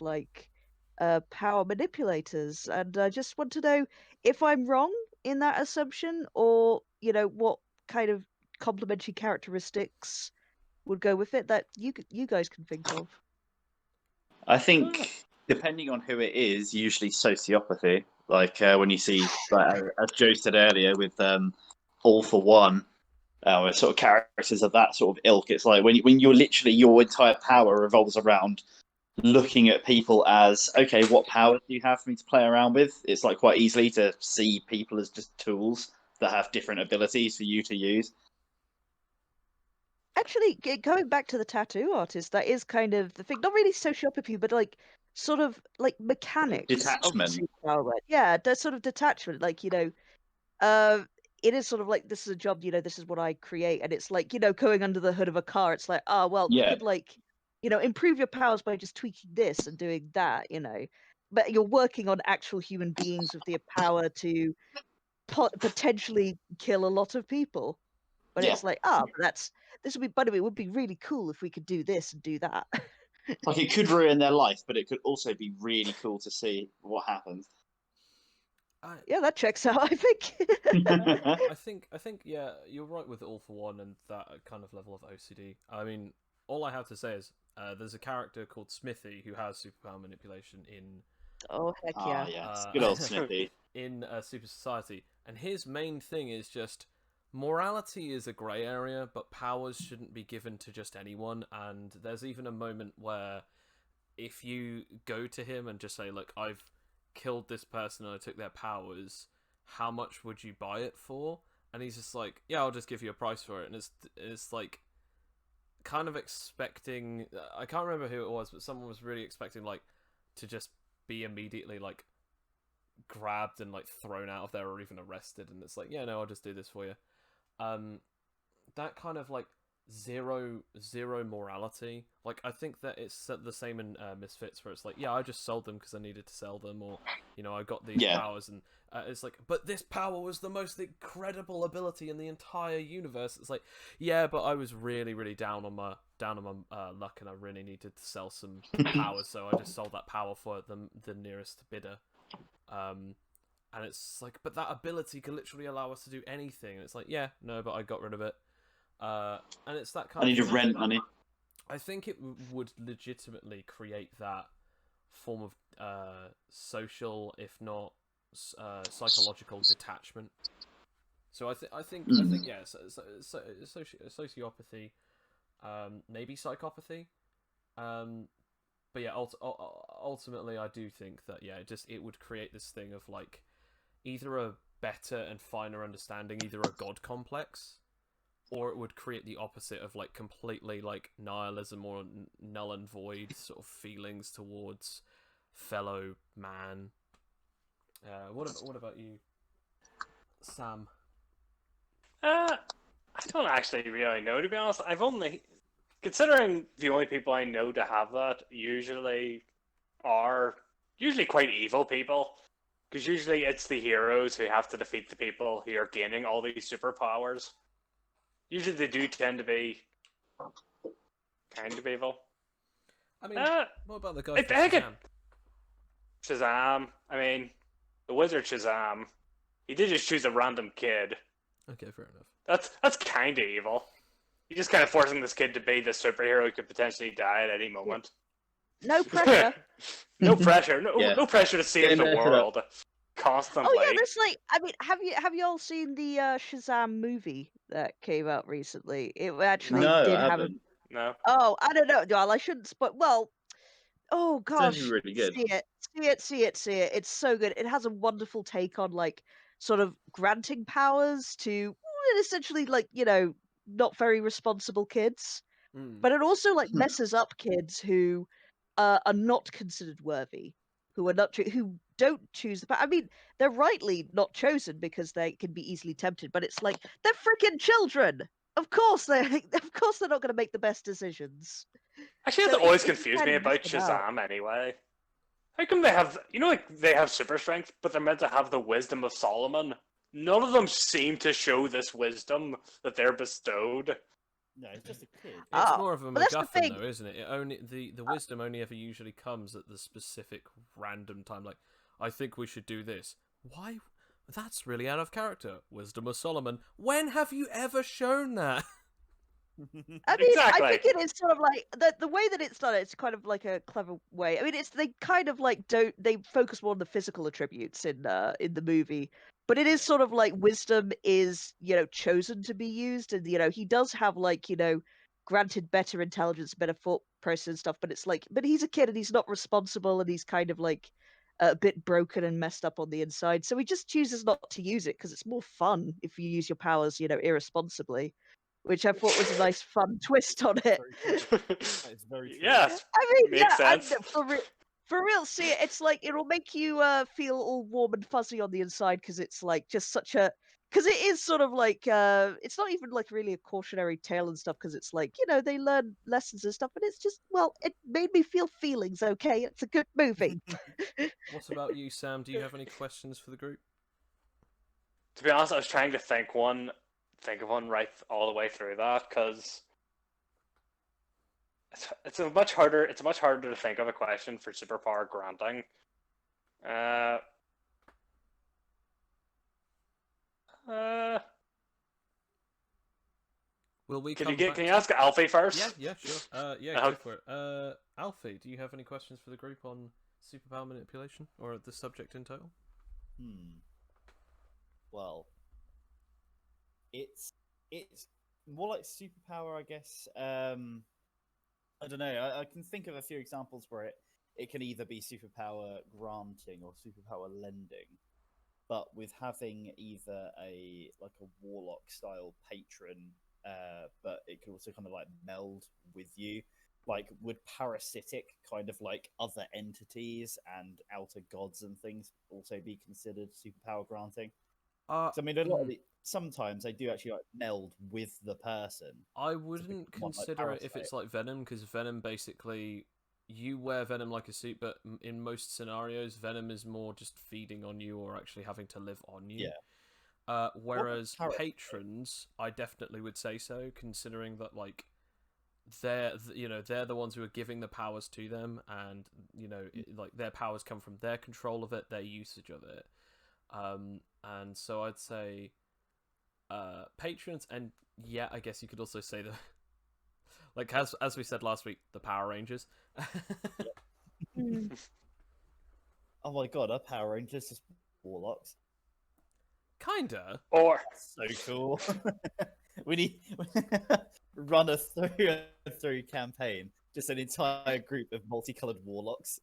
power manipulators, and I just want to know if I'm wrong in that assumption, or what kind of complementary characteristics would go with it that you guys can think of. I think depending on who it is, usually sociopathy. When you see, as Joe said earlier, with All for One, sort of characters of that sort of ilk. It's like when you're literally your entire power revolves around looking at people as, okay, what powers do you have for me to play around with? It's like quite easily to see people as just tools that have different abilities for you to use. Actually, going back to the tattoo artist, that is kind of the thing. Not really sociopathy, but like sort of like mechanics of the Detachment. superpower. Word. Yeah, that sort of detachment. Like, uh, it is sort of like this is a job. This is what I create, and it's like going under the hood of a car. It's like, oh well, you Yeah. could like improve your powers by just tweaking this and doing that. But you're working on actual human beings with the power to potentially kill a lot of people. But Yeah. it's like, this would be, but it would be really cool if we could do this and do that. Like it could ruin their life, but it could also be really cool to see what happens. Yeah, that checks out, I think. I think, yeah, you're right with All for One and that kind of level of OCD. I mean, all I have to say is there's a character called Smithy who has superpower manipulation in Oh, heck yeah. Yes. Good old Smithy. in Super Society, and his main thing is just morality is a grey area, but powers shouldn't be given to just anyone. And there's even a moment where if you go to him and just say, look, I've killed this person and I took their powers, how much would you buy it for? And he's just like, yeah, I'll just give you a price for it. And it's like kind of expecting, I can't remember who it was, but someone was really expecting like to just be immediately like grabbed and like thrown out of there or even arrested. And it's like, yeah, no, I'll just do this for you. That kind of like zero morality. Like, I think that it's the same in Misfits, where it's like, yeah, I just sold them because I needed to sell them, or I got these powers, and it's like, but this power was the most incredible ability in the entire universe. It's like, yeah, but I was really down on my luck, and I really needed to sell some powers, so I just sold that power for the nearest bidder. And it's like, but that ability can literally allow us to do anything. And it's like, yeah, no, but I got rid of it. And it's that kind I need of to rent money. I think it would legitimately create that form of social, if not psychological detachment. So I think yeah, sociopathy, maybe psychopathy, but yeah, ultimately I do think that it would create this thing of like either a better and finer understanding, either a god complex, or it would create the opposite of like completely like nihilism or null and void sort of feelings towards fellow man. What about you, Sam? I don't actually really know, to be honest. Considering the only people I know to have that are usually quite evil people. Because usually it's the heroes who have to defeat the people who are gaining all these superpowers. Usually they do tend to be kind of evil. I mean, what about the guy from Shazam? Shazam. I mean, the wizard Shazam. He did just choose a random kid. Okay, fair enough. That's kind of evil. You're just kind of forcing this kid to be the superhero who could potentially die at any moment. No pressure. No pressure. No pressure to save the world constantly. Oh yeah, there's like, I mean, have you all seen the Shazam movie that came out recently? It actually did have a. No. Oh, I don't know. Well, I shouldn't. But well, oh gosh, It's really good. See it. It's so good. It has a wonderful take on like sort of granting powers to essentially like not very responsible kids, but it also like messes up kids who are not considered worthy, who are not who don't choose the power. I mean, they're rightly not chosen because they can be easily tempted, but it's like they're freaking children. Of course they're not going to make the best decisions. Actually, that's always confused me about Shazam anyway. How come they have, they have super strength, but they're meant to have the wisdom of Solomon? None of them seem to show this wisdom that they're bestowed. No, it's just a kid. It's more of a MacGuffin, though, isn't it? It only the wisdom only ever usually comes at the specific random time. Like, I think we should do this. Why? That's really out of character. Wisdom of Solomon. When have you ever shown that? I mean, exactly. I think it is sort of like the way that it's done. It's kind of like a clever way. I mean, they kind of like they focus more on the physical attributes in the movie, but it is sort of like wisdom is chosen to be used, and he does have like granted better intelligence, better thought process and stuff, but it's like, but he's a kid and he's not responsible and he's kind of like a bit broken and messed up on the inside. So he just chooses not to use it because it's more fun if you use your powers, irresponsibly, which I thought was a nice, fun twist on it. Very true. It's very true. Yes, I mean, makes yeah, sense. for real. See, it's like it'll make you feel all warm and fuzzy on the inside because it's like just such a because it is sort of like it's not even like really a cautionary tale and stuff because it's like they learn lessons and stuff, but it's just it made me feel feelings. Okay, it's a good movie. What about you, Sam? Do you have any questions for the group? To be honest, I was trying to think of one right all the way through that because it's a much harder to think of a question for superpower granting. Will we Can come you back can you to- ask Alfie first? Yeah, sure. Yeah, go for it. Alfie, do you have any questions for the group on superpower manipulation or the subject in total? Well, it's more like superpower, I guess. I don't know. I can think of a few examples where it can either be superpower granting or superpower lending, but with having either a warlock style patron, but it could also kind of like meld with you. Like, would parasitic kind of like other entities and outer gods and things also be considered superpower granting? So, I mean, a lot of sometimes they do actually like meld with the person. I wouldn't consider it if it's like Venom, because Venom basically, you wear Venom like a suit, but in most scenarios, Venom is more just feeding on you or actually having to live on you. Yeah. Whereas patrons, I definitely would say so, considering that like they're the ones who are giving the powers to them, and like their powers come from their control of it, their usage of it. And so I'd say patrons, and yeah, I guess you could also say that, like as we said last week, the Power Rangers. Oh my god, our Power Rangers just warlocks. Kinda. Or So cool. We need run a through campaign. Just an entire group of multicolored warlocks.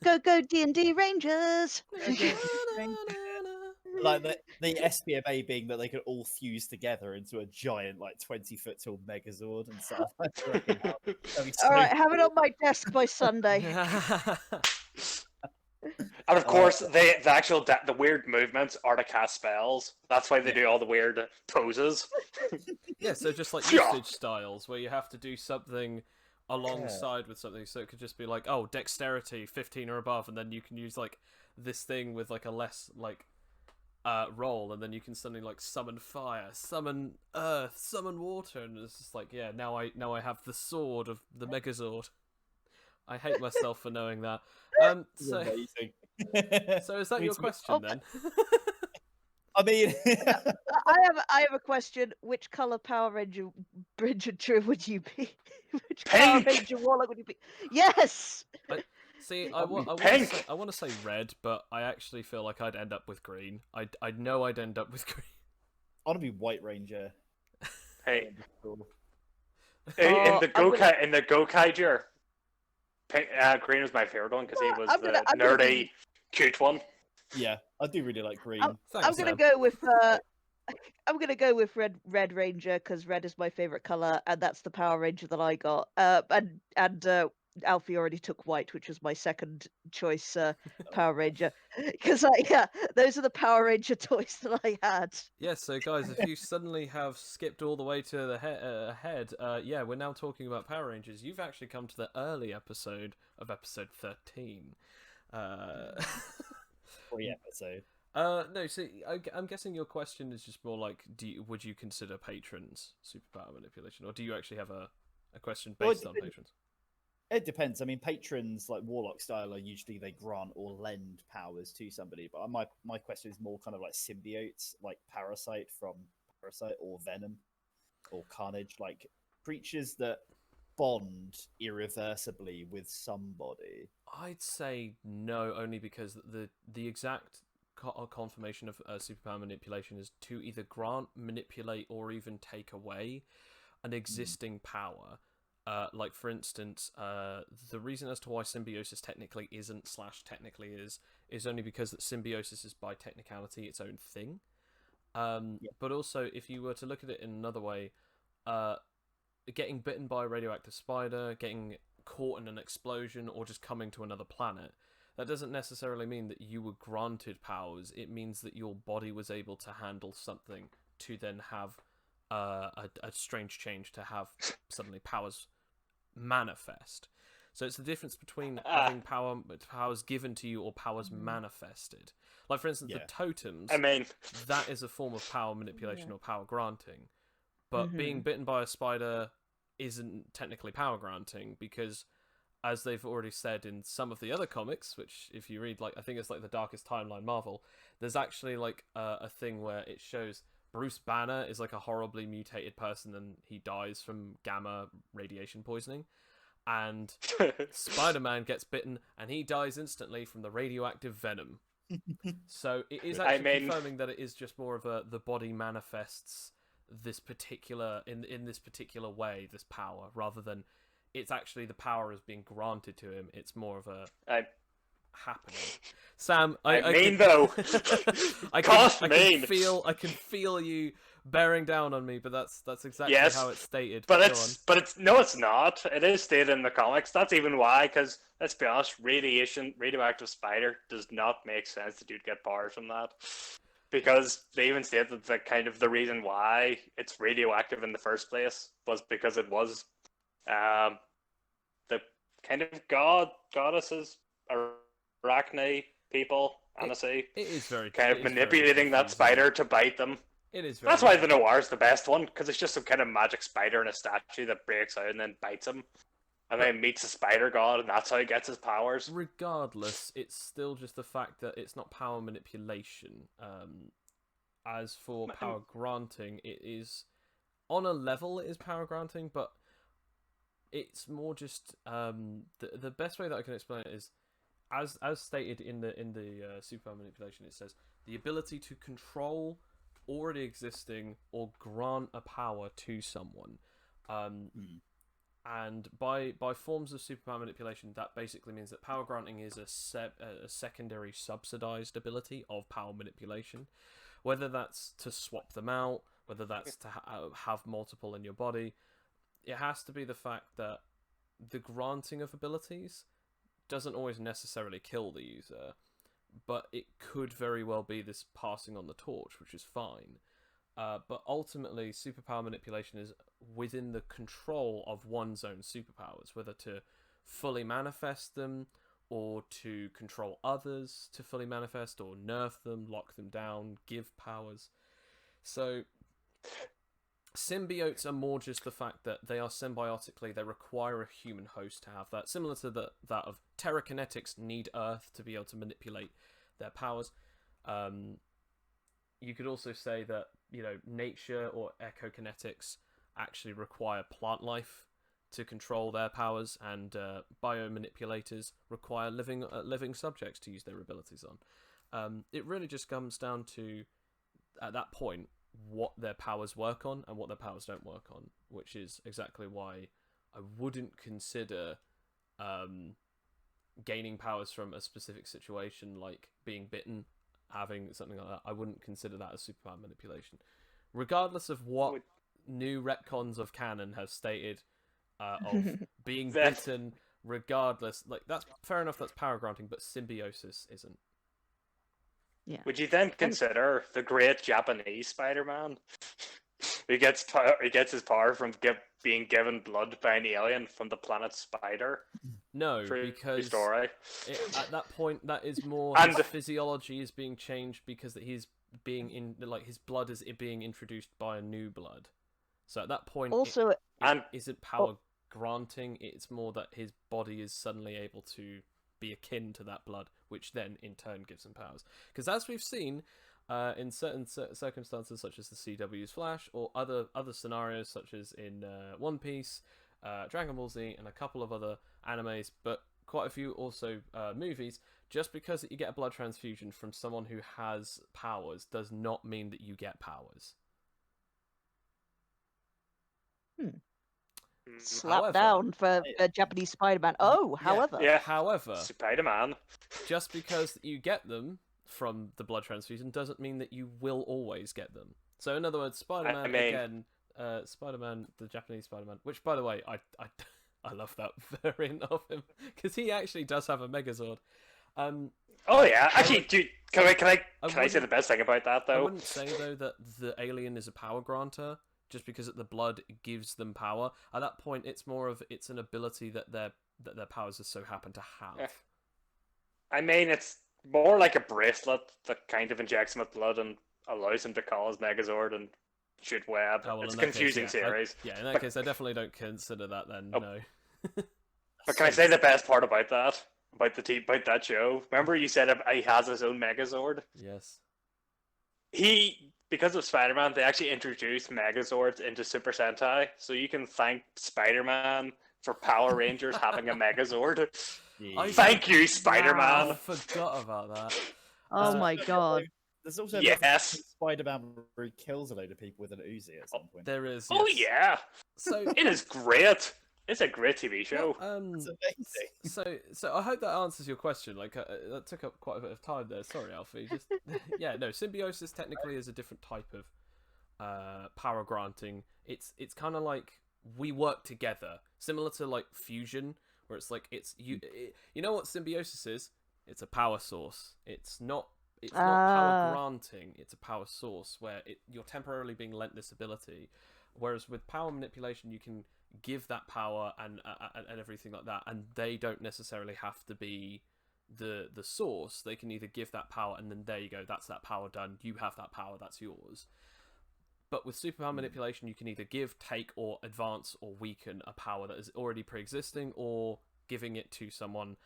Go D&D Rangers! Like the SPMA being that they could all fuse together into a giant, like 20-foot tall Megazord and stuff. All right, have it on my desk by Sunday. And of course, the weird movements are to cast spells. That's why they do all the weird poses. Yeah, so just like usage styles where you have to do something alongside with something. So it could just be like, oh, dexterity 15 or above, and then you can use like this thing with like a less like roll, and then you can suddenly like summon fire, summon earth, summon water, and it's just like, yeah, now I have the sword of the Megazord. I hate myself for knowing that. So is that your question then? I mean, I have a question. Which color Power Ranger would you be? Which Power Pink! Ranger Warlock would you be? Yes. I want to say red, but I actually feel like I'd end up with green. I know I'd end up with green. I want to be White Ranger. Hey, Cool. in the Gokaiger, green was my favorite one because he was the nerdy, cute one. Yeah, I do really like green. I'm gonna go with Red Ranger because red is my favorite color, and that's the Power Ranger that I got. And Alfie already took white, which was my second choice Power Ranger, because those are the Power Ranger toys that I had. Yeah, so guys, if you suddenly have skipped all the way to the head, yeah, we're now talking about Power Rangers. You've actually come to the early episode of episode 13. Episode. No, so I'm guessing your question is just more like, would you consider patrons superpower manipulation, or do you actually have a question based on patrons? It depends. I mean, patrons like warlock style are usually they grant or lend powers to somebody. But my question is more kind of like symbiotes, like Parasite from Parasite, or Venom, or Carnage, like creatures that bond irreversibly with somebody. I'd say no, only because the exact confirmation of superpower manipulation is to either grant, manipulate, or even take away. an existing power. Like for instance, the reason as to why symbiosis technically isn't / technically is only because that symbiosis is by technicality its own thing. But also, if you were to look at it in another way, getting bitten by a radioactive spider, getting caught in an explosion, or just coming to another planet, that doesn't necessarily mean that you were granted powers. It means that your body was able to handle something to then have a strange change, to have suddenly powers manifest. So it's the difference between having powers given to you or powers manifested. Like for instance, the totems. I mean, that is a form of power manipulation or power granting. But being bitten by a spider isn't technically power granting, because as they've already said in some of the other comics, which if you read, like, I think it's like the Darkest Timeline Marvel, there's actually like a thing where it shows Bruce Banner is like a horribly mutated person and he dies from gamma radiation poisoning. And Spider-Man gets bitten and he dies instantly from the radioactive venom. So it is actually confirming that it is just more of the body manifests this particular in this particular way, this power, rather than it's actually the power is being granted to him. It's more of a happening. Sam, I can feel you bearing down on me, but that's exactly how it's stated. But it's not. It is stated in the comics. That's even why, because let's be honest, radioactive spider does not make sense that you'd get powers from that. Because they even state that the reason why it's radioactive in the first place was because it was the kind of goddesses, Arachne people, honestly. It is very kind of manipulating that spider to bite them. It is very That's why the Noir is the best one, because it's just some kind of magic spider in a statue that breaks out and then bites him. And then meets a spider god, and that's how he gets his powers. Regardless, it's still just the fact that it's not power manipulation. As for power granting, it is on a level. It is power granting, but it's more just the best way that I can explain it is as stated in the Superpower manipulation. It says the ability to control already existing or grant a power to someone. And by forms of superpower manipulation, that basically means that power granting is a secondary subsidized ability of power manipulation. Whether that's to swap them out, whether that's to have multiple in your body, it has to be the fact that the granting of abilities doesn't always necessarily kill the user, but it could very well be this passing on the torch, which is fine. But ultimately, superpower manipulation is within the control of one's own superpowers, whether to fully manifest them, or to control others to fully manifest, or nerf them, lock them down, give powers. So, symbiotes are more just the fact that they are symbiotically, they require a human host to have that. Similar to that of Terrakinetics need Earth to be able to manipulate their powers. You could also say that, nature or echokinetics actually require plant life to control their powers, and biomanipulators require living subjects to use their abilities on. It really just comes down to, at that point, what their powers work on and what their powers don't work on, which is exactly why I wouldn't consider gaining powers from a specific situation, like being bitten, having something like that. I wouldn't consider that as superpower manipulation, regardless of what new retcons of canon have stated of being bitten. Regardless, like, that's fair enough, that's power granting, but symbiosis isn't. Yeah. Would you then consider the great Japanese Spider-Man? He gets his power from being given blood by an alien from the planet Spider. No, because at that point, that is more his physiology is being changed because that he's being his blood is being introduced by a new blood. So at that point, also, it isn't power granting. It's more that his body is suddenly able to be akin to that blood, which then in turn gives him powers. Because as we've seen in certain circumstances, such as the CW's Flash, or other scenarios such as in One Piece, Dragon Ball Z, and a couple of other animes, but quite a few also movies, just because you get a blood transfusion from someone who has powers does not mean that you get powers. slap However- down for Japanese Spider-Man. Oh, however. Yeah. However, Spider-Man. just because you get them from the blood transfusion doesn't mean that you will always get them. So in other words, Spider-Man I mean- again, Spider-Man, the Japanese Spider-Man, which by the way, I love that variant of him because he actually does have a Megazord. Oh yeah, actually, dude, can I say wouldn't- the best thing about that I though? wouldn't say though that the alien is a power granter just because the blood gives them power. At that point, it's more of it's an ability that their powers just so happen to have. Yeah. I mean, it's more like a bracelet that kind of injects him with blood and allows him to call his Megazord and shoot web. Oh, well, It's in a that case, confusing yeah, series. in that But- case, I definitely don't consider that then. Oh. No. But can I say the best part about that? About that show? Remember you said he has his own Megazord? Yes. Because of Spider-Man, they actually introduced Megazords into Super Sentai, so you can thank Spider-Man for Power Rangers having a Megazord. I- Thank you, I Spider-Man. forgot about that. Oh Uh, my god. There's also Yes. Spider-Man where he kills a load of people with an Uzi at some point. There is. Oh yes. yeah, So. it is great. It's a great TV show. It's amazing. So I hope that answers your question. Like that took up quite a bit of time there. Sorry, Alfie. Just yeah, no. Symbiosis technically is a different type of power granting. It's kind of like we work together, similar to like fusion, where it's like you know what symbiosis is? It's a power source. It's not power granting. It's a power source where you're temporarily being lent this ability. Whereas with power manipulation, you can give that power and everything like that, and they don't necessarily have to be the source. They can either give that power, and then there you go. That's that power done. You have that power. That's yours. But with superpower manipulation, you can either give, take, or advance or weaken a power that is already pre-existing, or giving it to someone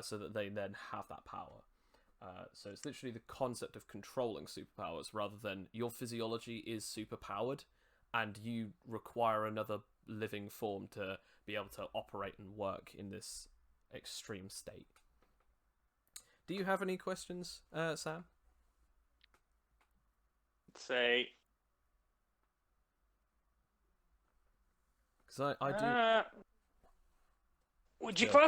so that they then have that power. So it's literally the concept of controlling superpowers rather than your physiology is superpowered and you require another living form to be able to operate and work in this extreme state. Do you have any questions, Sam? Say, Because I do. Would you Sure.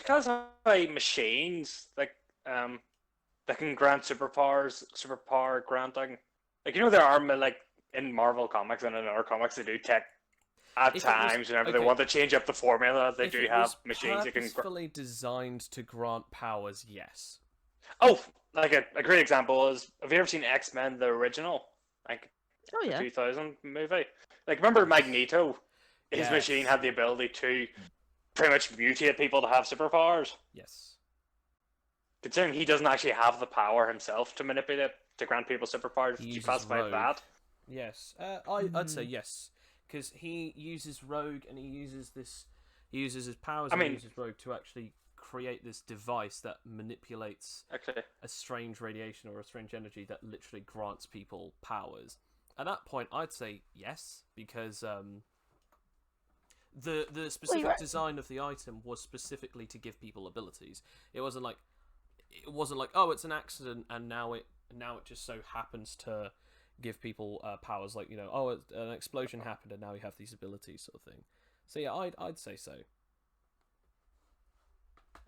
classify machines like that can grant superpower granting? Like there are like in Marvel comics and in other comics they do tech at If it was- times whenever they okay. want to change up the formula. They If do it have was machines that can. purposefully designed to grant powers, yes. Oh, like a great example is, have you ever seen X-Men the original, like Oh the yeah. 2000 movie? Like remember Magneto? His Yes. machine had the ability to pretty much mutate people to have superpowers. Yes. Considering he doesn't actually have the power himself to manipulate to grant people superpowers, He would you uses classify Rogue. that? Yes, I'd say yes, because he uses Rogue and he uses his powers I and mean- he uses Rogue to actually create this device that manipulates Actually, a strange radiation or a strange energy that literally grants people powers. At that point, I'd say yes, because the specific right. design of the item was specifically to give people abilities. It wasn't like oh, it's an accident and now it just so happens to give people powers, like oh, an explosion happened and now you have these abilities, sort of thing. So yeah, I'd say so.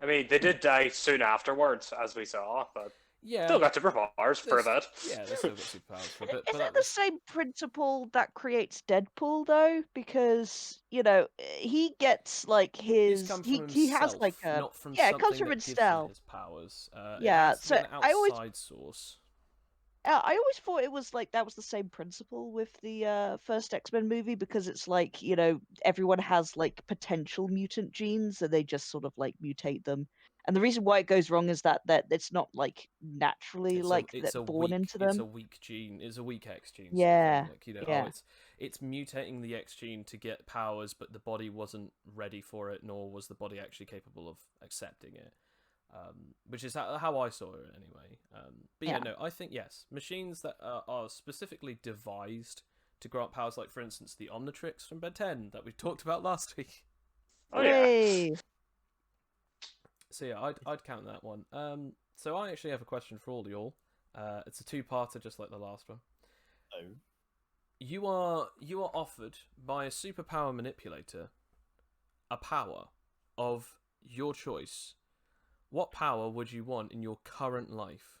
I mean, they did die soon afterwards, as we saw, but Yeah, still got superpowers for there's- that. Yeah, they still got superpowers for a bit. Is But it that the was, same principle that creates Deadpool though? Because he gets like he's his come from he has himself, like a not from yeah, it something comes from that gives him himself. his powers. It Yeah, has to so be an I always outside source. I always thought it was like that was the same principle with the first X-Men movie because it's like, everyone has like potential mutant genes and they just sort of like mutate them. And the reason why it goes wrong is that it's not like naturally It's a born weak, into it's a them. weak gene. It's a weak X gene. Yeah, Sort of thing. Like yeah. it's mutating the X gene to get powers, but the body wasn't ready for it, nor was the body actually capable of accepting it. Which is how I saw it anyway. But yeah, Yeah. no, I think yes, machines that are specifically devised to grant powers, like for instance the Omnitrix from Ben 10 that we talked about last week. Oh yeah. Hooray. So yeah, I'd count that one. So I actually have a question for all y'all. It's a two-parter, just like the last one. Oh. You are offered by a superpower manipulator a power of your choice, what power would you want in your current life?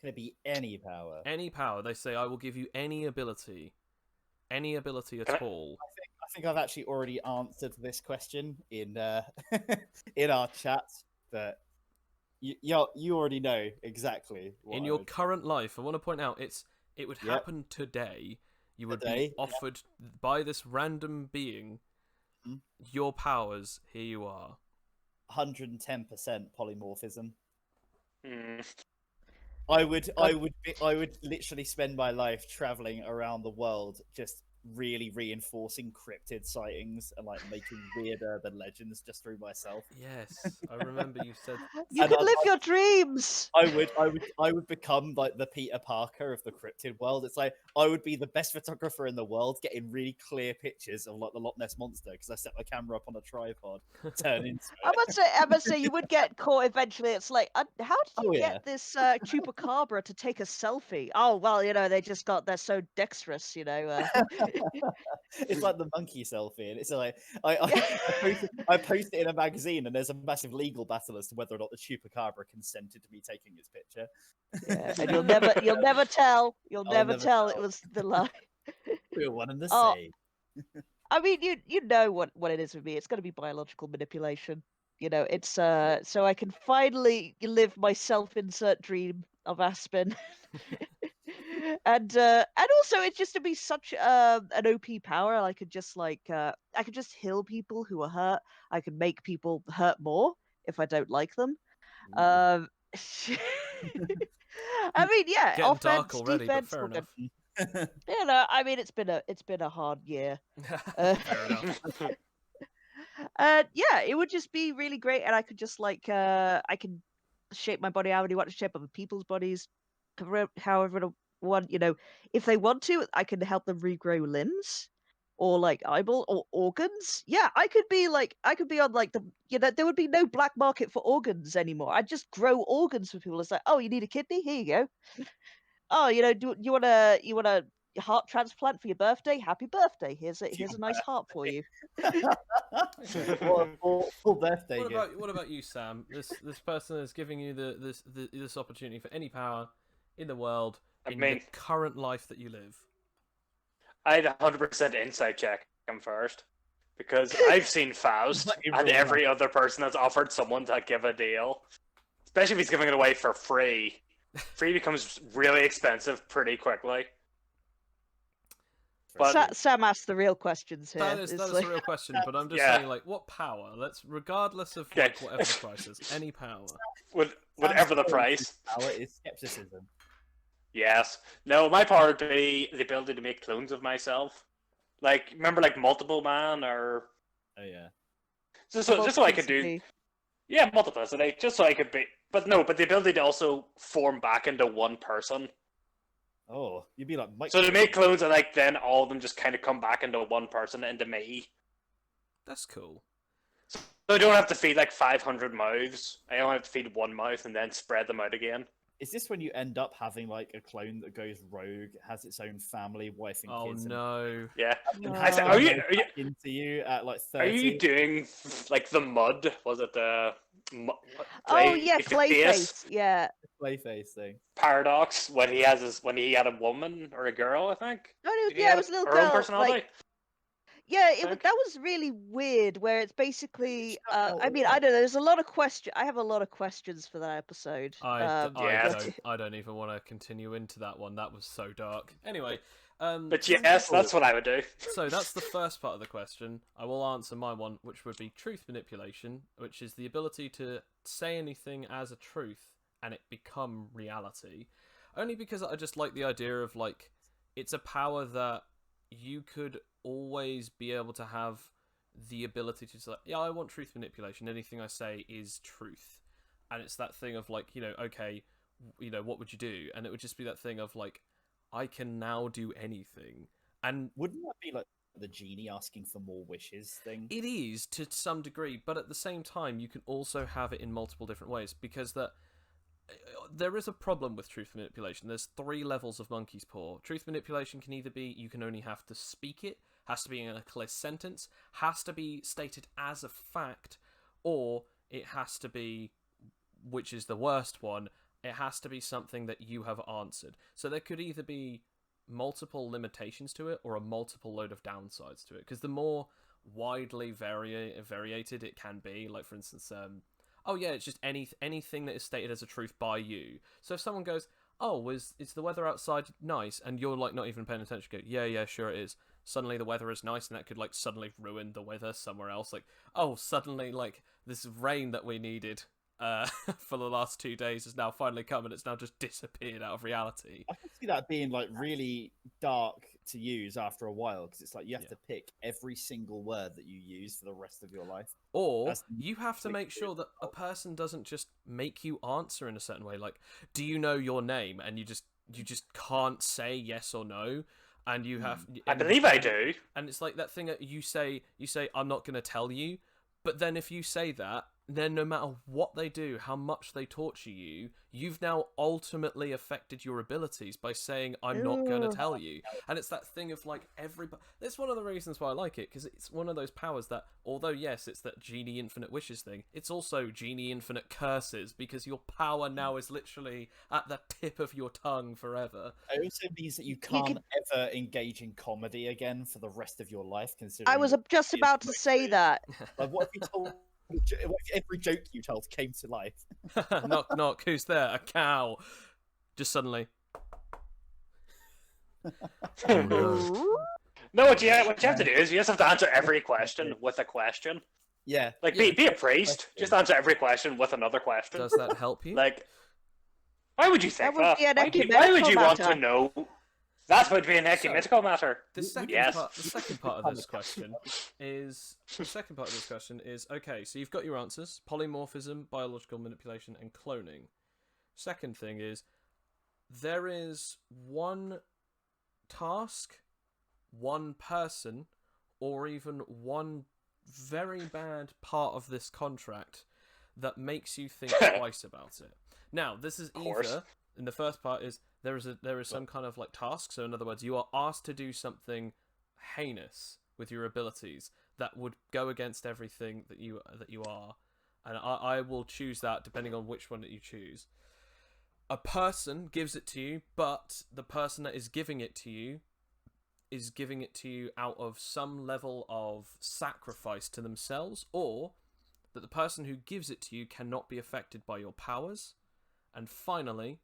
Can it be any power? Any power. They say, I will give you any ability at Can I- all. I think I've actually already answered this question in in our chat, but you already know exactly what In I your would- current life, I want to point out it would Yep. happen today. You would Today, be offered by this random being Mhm. your powers. Here you are. 110% polymorphism. Mm. I would literally spend my life traveling around the world, just really reinforcing cryptid sightings and like making weird urban legends just through myself. Yes, I remember you said. You And can I'd live like- your dreams. I would become like the Peter Parker of the cryptid world. It's like I would be the best photographer in the world, getting really clear pictures of like the Loch Ness monster because I set my camera up on a tripod, turn into I it. must say, you would get caught eventually. It's like, how did you Oh, yeah. get this chupacabra to take a selfie? Oh, well, they're so dexterous, It's like the monkey selfie, and it's like I post it in a magazine, and there's a massive legal battle as to whether or not the chupacabra consented to me taking his picture. Yeah, and you'll never tell. You'll I'll never never tell it tell. was the lie. We're one and the Oh. same. I mean, you know what it is with me. It's going to be biological manipulation. It's so I can finally live my self-insert dream of Aspen. And also it's just to be such an OP power. I could just I could just heal people who are hurt. I could make people hurt more if I don't like them. I mean, yeah, Getting offense, dark already, but defense, fair all good. enough. I mean, it's been a hard year. Fair enough. Yeah, it would just be really great, and I could just I can shape my body however I want to shape other people's bodies, however I want. If they want to, I can help them regrow limbs, or like eyeball or organs. Yeah, I could be on like there would be no black market for organs anymore. I'd just grow organs for people. It's like, oh, you need a kidney? Here you go. Oh, do you want a heart transplant for your birthday? Happy birthday! Here's a nice heart for you. Full birthday gift. What about you, Sam? This person is giving you this opportunity for any power in the world I in mean- the current life that you live. I'd 100% insight check him first. Because I've seen Faust, Let me and roll every other person has offered someone to give a deal. Especially if he's giving it away for free. Free becomes really expensive pretty quickly. But Sam asked the real questions here. That is It's a like- real question, but I'm just Yeah. saying, like, what power? Regardless of Okay. like whatever the price is, any power. whatever the price. Power is skepticism. Yes. No, my power would be the ability to make clones of myself. Like, remember, like, Multiple Man, or... Oh yeah. Just so I could do... Multiplicity. Yeah, multiplicity. Just so I could be... But the ability to also form back into one person. Oh, you'd be like Mike. So to make clones, and, like, then all of them just kind of come back into one person, into me. That's cool. So I don't have to feed, like, 500 mouths. I only have to feed one mouth and then spread them out again. Is this when you end up having like a clone that goes rogue, has its own family, wife, and Oh kids? Yeah. no. No. I said, Are you Into you at like Are 30? you doing like the mud? Was it the Oh yeah, Clayface Clayface. Yeah. Clayface thing? paradox when he had a woman or a girl? I think. No, it was, Did he yeah, it have was a little her own girl. personality. Like, yeah, think. that was really weird. Where it's basically, Shut out I mean, all I don't know. There's a lot of I have a lot of questions for that episode. I Yeah. don't even want to continue into that one. That was so dark. Anyway, But yes, that's what I would do. so that's the first part of the question. I will answer my one, which would be truth manipulation, which is the ability to say anything as a truth and it become reality. Only because I just like the idea of, like, it's a power that you could always be able to have the ability to say, yeah, I want truth manipulation. Anything I say is truth. And it's that thing of, like, okay, what would you do? And it would just be that thing of, like, I can now do anything. And Wouldn't that be like the genie asking for more wishes thing? it is to some degree, but at the same time, you can also have it in multiple different ways, because that there is a problem with truth manipulation. There's 3 levels of monkey's paw. Truth manipulation can either be you can only have to speak it, has to be in a clear sentence, has to be stated as a fact, or it has to be, which is the worst one, it has to be something that you have answered. So there could either be multiple limitations to it or a multiple load of downsides to it. Because the more widely variated it can be, like for instance, oh yeah, it's just anything that is stated as a truth by you. So if someone goes, oh, is the weather outside nice? And you're like not even paying attention, go, yeah, sure it is. Suddenly the weather is nice, and that could like suddenly ruin the weather somewhere else. Like, oh, suddenly like this rain that we needed for the last 2 days has now finally come, and it's now just disappeared out of reality. I can see that being like really dark to use after a while, because it's like you have to pick every single word that you use for the rest of your life. Or you have to make sure that a person doesn't just make you answer in a certain way. Like, do you know your name? And you just can't say yes or no. And you have. I believe I do. And it's like that thing that you say, I'm not going to tell you. But then if you say that, then no matter what they do, how much they torture you, you've now ultimately affected your abilities by saying, I'm not going to tell you. And it's that thing of like everybody. That's one of the reasons why I like it, because it's one of those powers that, although yes, it's that Genie Infinite Wishes thing, it's also Genie Infinite Curses, because your power now is literally at the tip of your tongue forever. It also means that you can't ever engage in comedy again for the rest of your life. Considering I was just about to say that. Like, what if you told? What if every joke you told came to life? Knock, knock, who's there? A cow. Just suddenly. No, what you have to do is you just have to answer every question with a question. Yeah. Like, be a priest. Just answer every question with another question. Does that help you? Like, why would you think That would be an Why would you want matter. to know? That would be an ecumenical matter. The second Yes. part of this question is okay, so you've got your answers: polymorphism, biological manipulation, and cloning. Second thing is there is one task, one person, or even one very bad part of this contract that makes you think twice about it. Now, this is either, in the first part, is there is some kind of like task. So in other words, you are asked to do something heinous with your abilities that would go against everything that you are, and I will choose that depending on which one that you choose. A person gives it to you, but the person that is giving it to you is giving it to you out of some level of sacrifice to themselves, or that the person who gives it to you cannot be affected by your powers. And finally,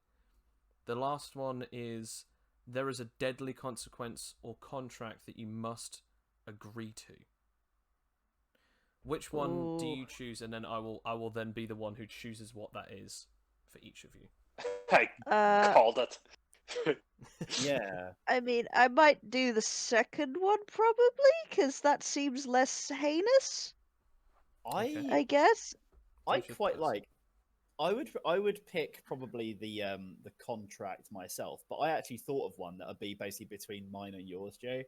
the last one is there is a deadly consequence or contract that you must agree to. Which one do you choose? And then I will then be the one who chooses what that is for each of you. I called it. Yeah. I mean, I might do the second one probably, because that seems less heinous, I guess. I quite like. I would pick probably the contract myself, but I actually thought of one that would be basically between mine and yours, Joe.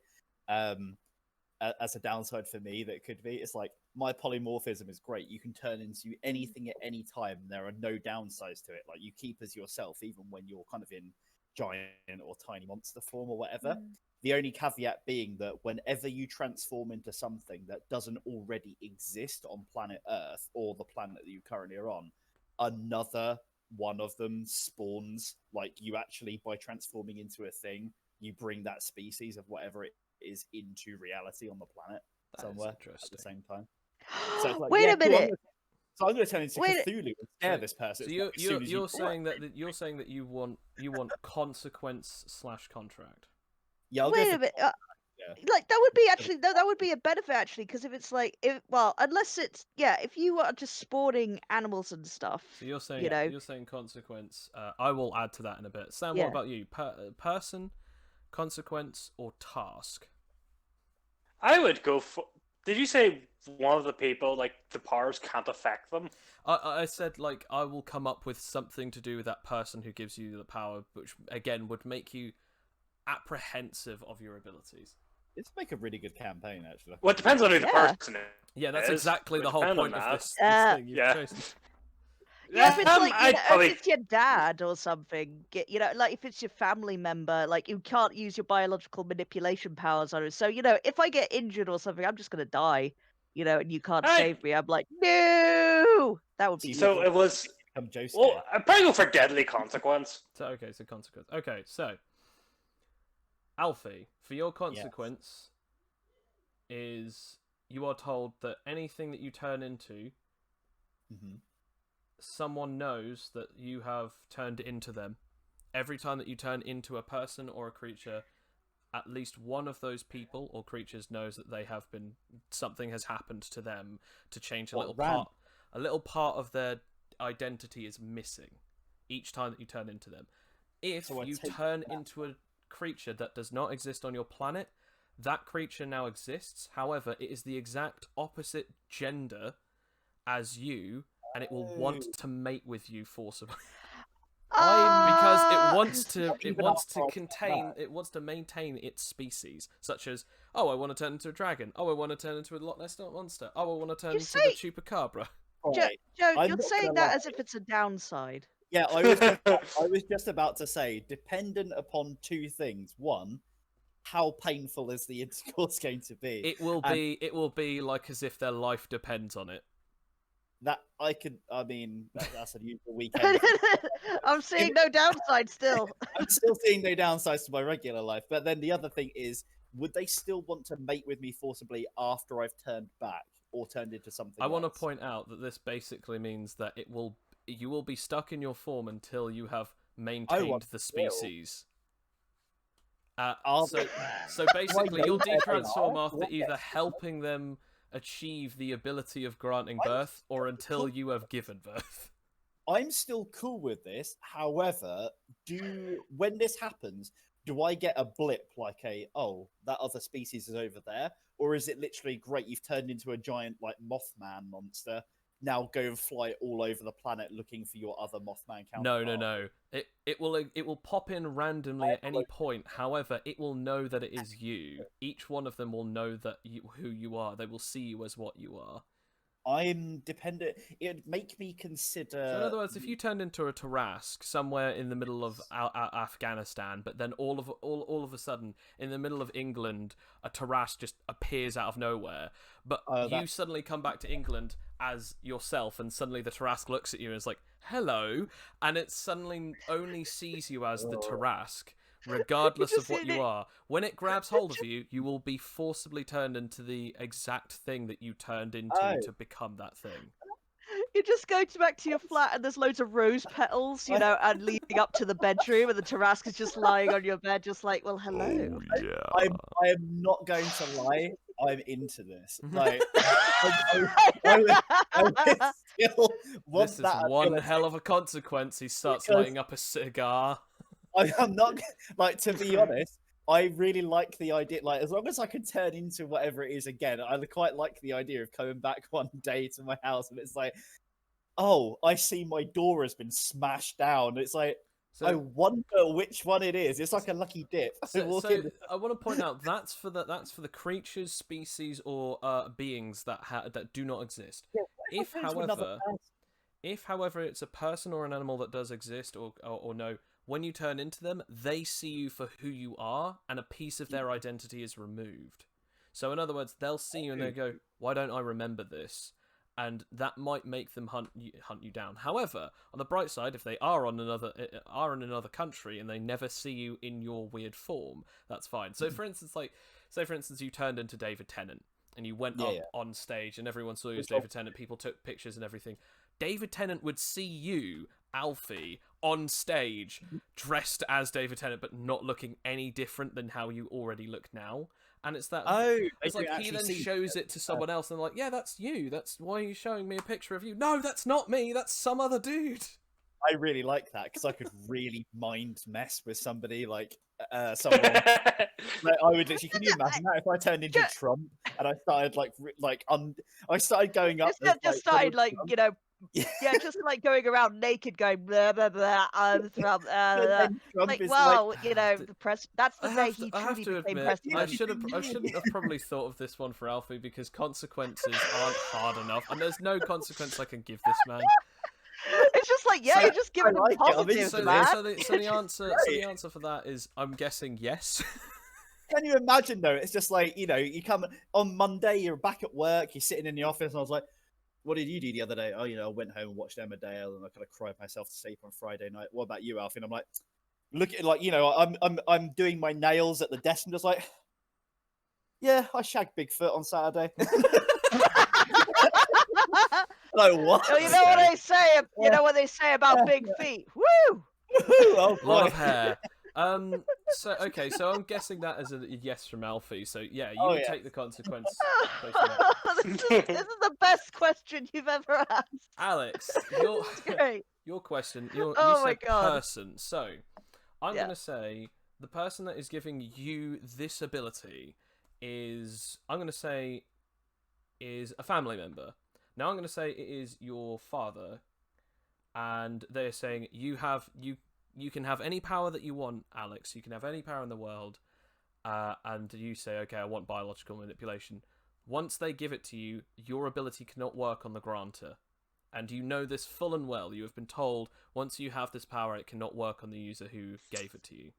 As a downside for me, that could be, it's like my polymorphism is great. You can turn into anything at any time. And there are no downsides to it. Like, you keep as yourself even when you're kind of in giant or tiny monster form or whatever. The only caveat being that whenever you transform into something that doesn't already exist on planet Earth or the planet that you currently are on, another one of them spawns. Like, you actually, by transforming into a thing, you bring that species of whatever it is into reality on the planet somewhere at the same time. So it's like, Wait a minute. So I'm going to turn into Cthulhu and scare this person. So you're saying that you want consequence/contract. Yeah, Wait a minute. Like, that would be actually that would be a benefit actually, because if it's like, unless it's if you are just spawning animals and stuff. So you're saying consequence. I will add to that in a bit. Sam, what about you? Person, consequence, or task? I would go for. Did you say one of the people, like, the powers can't affect them? I said, like, I will come up with something to do with that person who gives you the power, which again would make you apprehensive of your abilities. It's make a really good campaign, actually. Well, it depends on who the person is. Yeah, that's exactly the whole point of this Uh, thing you've chosen. Yeah, if it's like, I'd probably... if it's your dad or something, like if it's your family member, like you can't use your biological manipulation powers on it. So, if I get injured or something, I'm just gonna die, and you can't Aye. save me. I'm like, no, that would be So evil. it was... Become Josuke. Well, I'd probably go for deadly consequence. So consequence. Okay, so Alfie, for your consequence is you are told that anything that you turn into, someone knows that you have turned into them. Every time that you turn into a person or a creature, at least one of those people or creatures knows that they have been, something has happened to them to change a little part of their identity is missing each time that you turn into them. If you turn into a creature that does not exist on your planet, that creature now exists. However, it is the exact opposite gender as you, and it will want to mate with you forcibly. Because it wants to maintain its species, such as, oh, I want to turn into a dragon. Oh, I want to turn into a Loch Ness monster. Oh, I want to turn into the chupacabra. Joe, I'm you're not saying gonna that lie. as if it's a downside. Yeah, I was just about to say, dependent upon two things. One, how painful is the intercourse going to be? It will be like as if their life depends on it. That's a usual weekend. I'm seeing no downside still. I'm still seeing no downsides to my regular life. But then the other thing is, would they still want to mate with me forcibly after I've turned back or turned into something I want to else? point out that this basically means that you will be stuck in your form until you have maintained the species. So basically, you'll detransform after either helping them achieve the ability of granting birth or until you have given birth. I'm still cool with this. However, when this happens, do I get a blip like that other species is over there? Or is it literally, great, you've turned into a giant like Mothman monster, now go and fly all over the planet looking for your other Mothman counterpart? No. It will pop in randomly at any point. However, it will know that it is you. Each one of them will know that who you are. They will see you as what you are. I'm dependent. It'd make me consider. So in other words, if you turned into a Tarask somewhere in the middle of Afghanistan, but then all of a sudden in the middle of England, a Tarask just appears out of nowhere, but you suddenly come back to England as yourself, and suddenly the Tarask looks at you and is like, "Hello," and it suddenly only sees you as the Tarask. Regardless of what you are, when it grabs hold of you, you will be forcibly turned into the exact thing that you turned into to become that thing. You just go back to your flat and there's loads of rose petals, and leading up to the bedroom, and the Tarask is just lying on your bed, just like, well, hello. Oh, yeah. I am not going to lie. I'm into this. Like, I would still want this is that one ability. hell of a consequence. He starts lighting up a cigar. I'm not like, to be honest. I really like the idea. Like, as long as I can turn into whatever it is again, I quite like the idea of coming back one day to my house and it's like, oh, I see my door has been smashed down. It's like, I wonder which one it is. It's like a lucky dip. I want to point out that's for the creatures, species, or beings that do not exist. Yeah, If, however, it's a person or an animal that does exist or no, when you turn into them, they see you for who you are, and a piece of their identity is removed. So, in other words, they'll see you and they go, "Why don't I remember this?" And that might make them hunt you down. However, on the bright side, if they are in another country and they never see you in your weird form, that's fine. So, for instance, you turned into David Tennant and you went up on stage and everyone saw you as David Tennant. People took pictures and everything. David Tennant would see you, Alfie, on stage, dressed as David Tennant, but not looking any different than how you already look now. And it's that. It's like he then shows it to someone else, and they're like, "Yeah, that's you. That's why you're showing me a picture of you." No, that's not me. That's some other dude. I really like that because I could really mind mess with somebody like someone. Like, I would literally. Can you imagine that if I turned into Trump and I started I started going up. Just started just like going around naked, going blah blah blah. I'm Trump. Like, well, the press. That's the day he truly became president. I shouldn't have probably thought of this one for Alfie because consequences aren't hard enough, and there's no consequence I can give this man. It's just like, yeah, So- you're just giving I him like it, I'm positives, into man. So the answer for that is, I'm guessing yes. Can you imagine though? It's just like, you come on Monday, you're back at work, you're sitting in the office, and I was like, "What did you do the other day?" "Oh, I went home and watched Emmerdale, and I kind of cried myself to sleep on Friday night." "What about you, Alfie?" And I'm like, look at like, I'm doing my nails at the desk, and just like, "Yeah, I shagged Bigfoot on Saturday." Like what? Oh, you know what they say? You know what they say about big feet? Woo! Oh A lot of boy. hair. So I'm guessing that as a yes from Alfie. So yeah, you Oh, would yeah. take the consequence. based on that. This is the best question you've ever asked. Alex, your It's great. your question. You Oh my said God. person. So I'm Yeah. gonna say the person that is giving you this ability is a family member. Now I'm gonna say it is your father, and they're saying you can have any power that you want, Alex. You can have any power in the world, and you say, okay, I want biological manipulation. Once they give it to you, your ability cannot work on the grantor. And you know this full and well. You have been told, once you have this power, it cannot work on the user who gave it to you.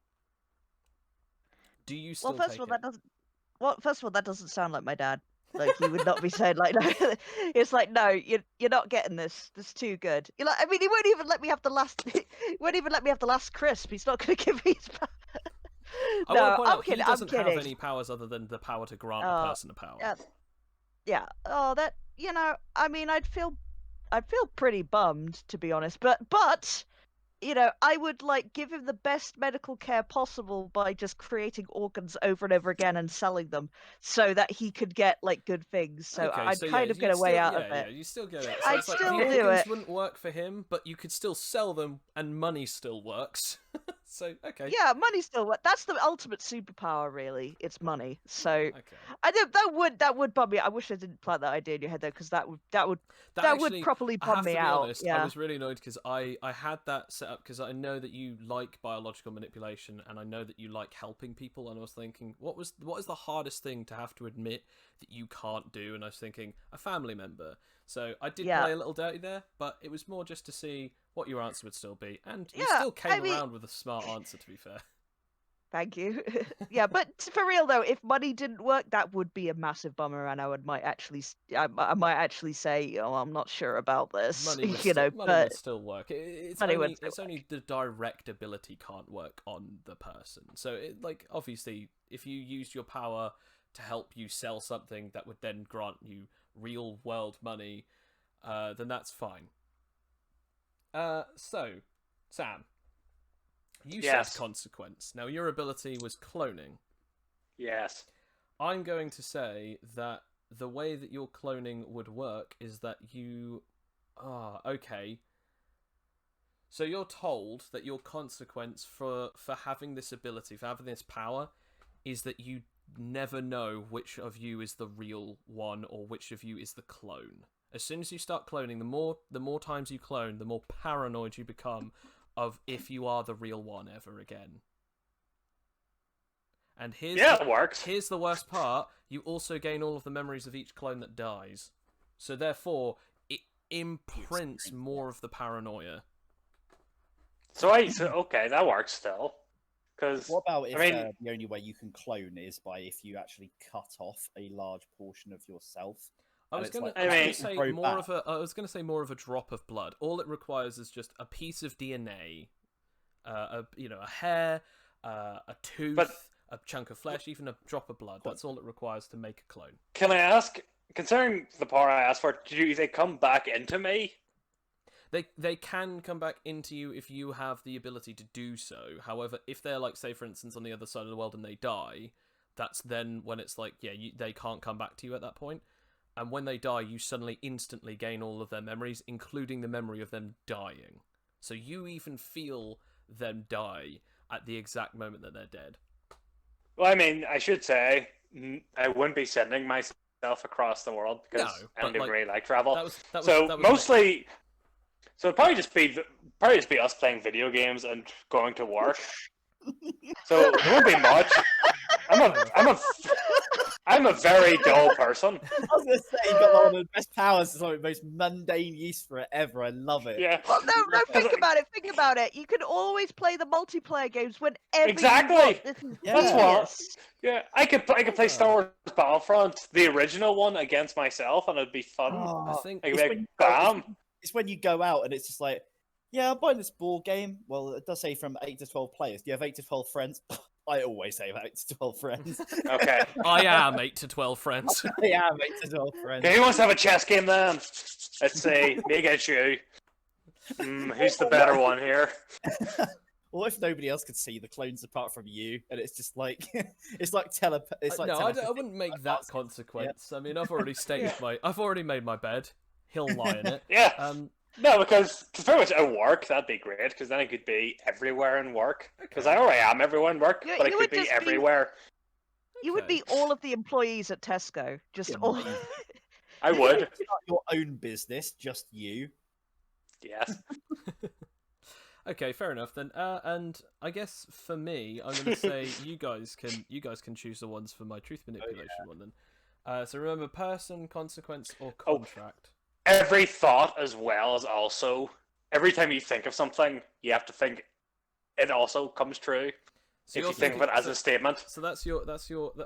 Do you still Well, first take of all, it? first of all, that doesn't sound like my dad. Like he would not be saying like, no. It's like, no, you're not getting this. This is too good. You're like, I mean, he won't even let me have the last. He won't even let me have the last crisp. He's not going to give me his. I want No, to point I'm out, kidding. he I'm doesn't have kidding. any powers other than the power to grant a Oh, person a power. yeah. Oh, that I mean, I'd feel pretty bummed, to be honest. But I would like give him the best medical care possible by just creating organs over and over again and selling them, so that he could get like good things. So Okay, I'd so kind of get a way out of yeah, it. you still get it. So I'd it's like still the do organs it. wouldn't work for him, but you could still sell them, and money still works. So okay. Yeah, money still. That's the ultimate superpower, really. It's money. So Okay. I think that would bum me. I wish I didn't plant that idea in your head though, because that would Actually, properly I bum have me to be out. honest, Yeah. I was really annoyed because I had that set up because I know that you like biological manipulation and I know that you like helping people, and I was thinking, what is the hardest thing to have to admit that you can't do? And I was thinking, a family member. So I did Yeah. play a little dirty there, but it was more just to see what your answer would still be, and you Yeah, still came I mean- around with a smart answer, to be fair. Thank you. Yeah, but for real though, if money didn't work, that would be a massive bummer, and I might actually say, oh, I'm not sure about this. Money would you know, money but would still work. It's money only would still it's only the direct ability can't work on the person. So obviously, if you used your power to help you sell something that would then grant you real world money, then that's fine. So Sam, you Yes. said consequence. Now your ability was cloning. Yes. I'm going to say that the way that your cloning would work is that you... okay. So you're told that your consequence for having this ability, for having this power, is that you never know which of you is the real one or which of you is the clone. As soon as you start cloning, the more times you clone, the more paranoid you become of if you are the real one ever again. And It works. here's the worst part. You also gain all of the memories of each clone that dies. So therefore, it imprints more of the paranoia. So okay, that works still. Because What about if I mean, the only way you can clone is by if you actually cut off a large portion of yourself? I And was it's gonna, like, I was I gonna mean- say grow more back. of a. I was gonna say more of a drop of blood. All it requires is just a piece of DNA, a hair, a tooth, a chunk of flesh, even a drop of blood. That's all it requires to make a clone. can I ask, considering the power I asked for, do they come back into me? They can come back into you if you have the ability to do so. However, if they're like, say for instance, on the other side of the world and they die, that's then when it's like, they can't come back to you at that point. And when they die, you suddenly instantly gain all of their memories, including the memory of them dying. So you even feel them die at the exact moment that they're dead. Well, I mean, I should say I wouldn't be sending myself across the world because No, I but, don't like, really like travel. That was So that was mostly, so it'd probably just be us playing video games and going to work. So there won't be much. I'm I'm a very dull person. I was gonna say you got one of the best powers. It's like the most mundane use for it ever. I love it. Yeah. Well, no, Cause think about it. Think about it. You can always play the multiplayer games whenever Exactly. you want. This is Yeah. That's what. genius. Yeah, I could play Star Wars Battlefront, the original one, against myself, and it'd be fun. Oh, I think I could it's be when like, you go- bam. it's when you go out and it's just like, yeah, I'm buying this board game. Well, it does say from 8 to 12 players. Do you have 8 to 12 friends? I always say 8 to 12 friends. Okay. I am 8 to 12 friends. I am 8 to 12 friends. Okay, who wants to have a chess game then? Let's see. Me against you. Who's the better one here? What if nobody else could see the clones apart from you, and it's just like it's like It's like No, I telepathy. wouldn't make that baskets. consequence. I mean, I've already stated I've already made my bed. He'll lie in it. Yeah. Um, No, because pretty much at work, that'd be great, because then I could be everywhere in work. Because I already am everywhere in work, You- but I you could would be just be- everywhere. You would Okay. be all of the employees at Tesco. Just Yeah, all. mate. I would. It's not your own business, just you. Yes. Okay, fair enough then. And I guess for me, I'm going to say you guys can choose the ones for my truth manipulation one then. So remember, person, consequence, or Oh. contract. Every thought, as well as also every time you think of something, you have to think it also comes true. So If you're you think of it thinking- as a statement. So that's your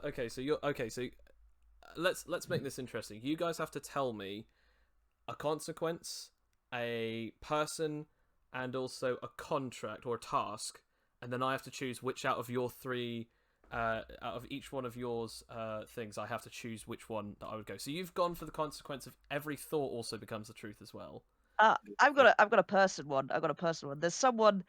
okay. So let's make this interesting. You guys have to tell me a consequence, a person, and also a contract or a task, and then I have to choose which out of your three, out of each one of yours things, I have to choose which one that I would go. So you've gone for the consequence of every thought also becomes the truth as well. I've got a person one. I've got a person one. There's someone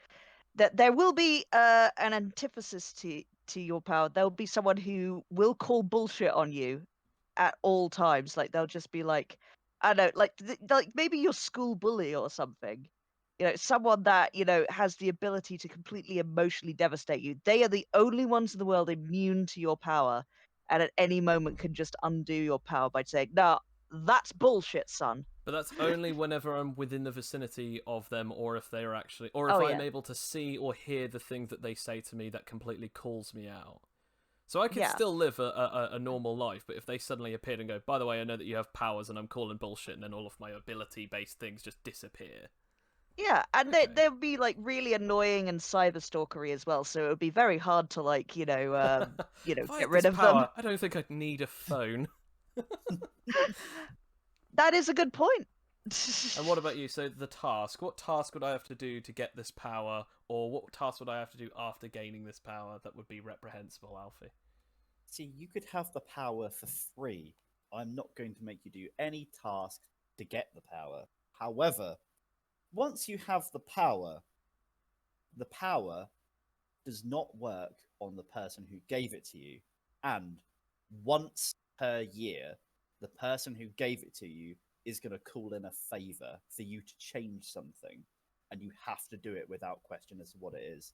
that there will be an antithesis to your power. There'll be someone who will call bullshit on you at all times. Like they'll just be like, I don't know, like maybe your school bully or something. You know, someone that has the ability to completely emotionally devastate you. They are the only ones in the world immune to your power, and at any moment can just undo your power by saying, "No, that's bullshit, son." But that's only whenever I'm within the vicinity of them, or if they are actually, or if Oh, I'm yeah. able to see or hear the thing that they say to me that completely calls me out. So I can Yeah. still live a normal life, but if they suddenly appeared and go, by the way, I know that you have powers and I'm calling bullshit, and then all of my ability-based things just disappear. Yeah, and Okay. they'll be like really annoying and cyberstalkery as well. So it would be very hard to If I get had rid this of power, them. I don't think I'd need a phone. That is a good point. And what about you? So the task. What task would I have to do to get this power, or what task would I have to do after gaining this power that would be reprehensible, Alfie? See, you could have the power for free. I'm not going to make you do any task to get the power. However, once you have the power does not work on the person who gave it to you. And once per year, the person who gave it to you is going to call in a favor for you to change something. And you have to do it without question as to what it is.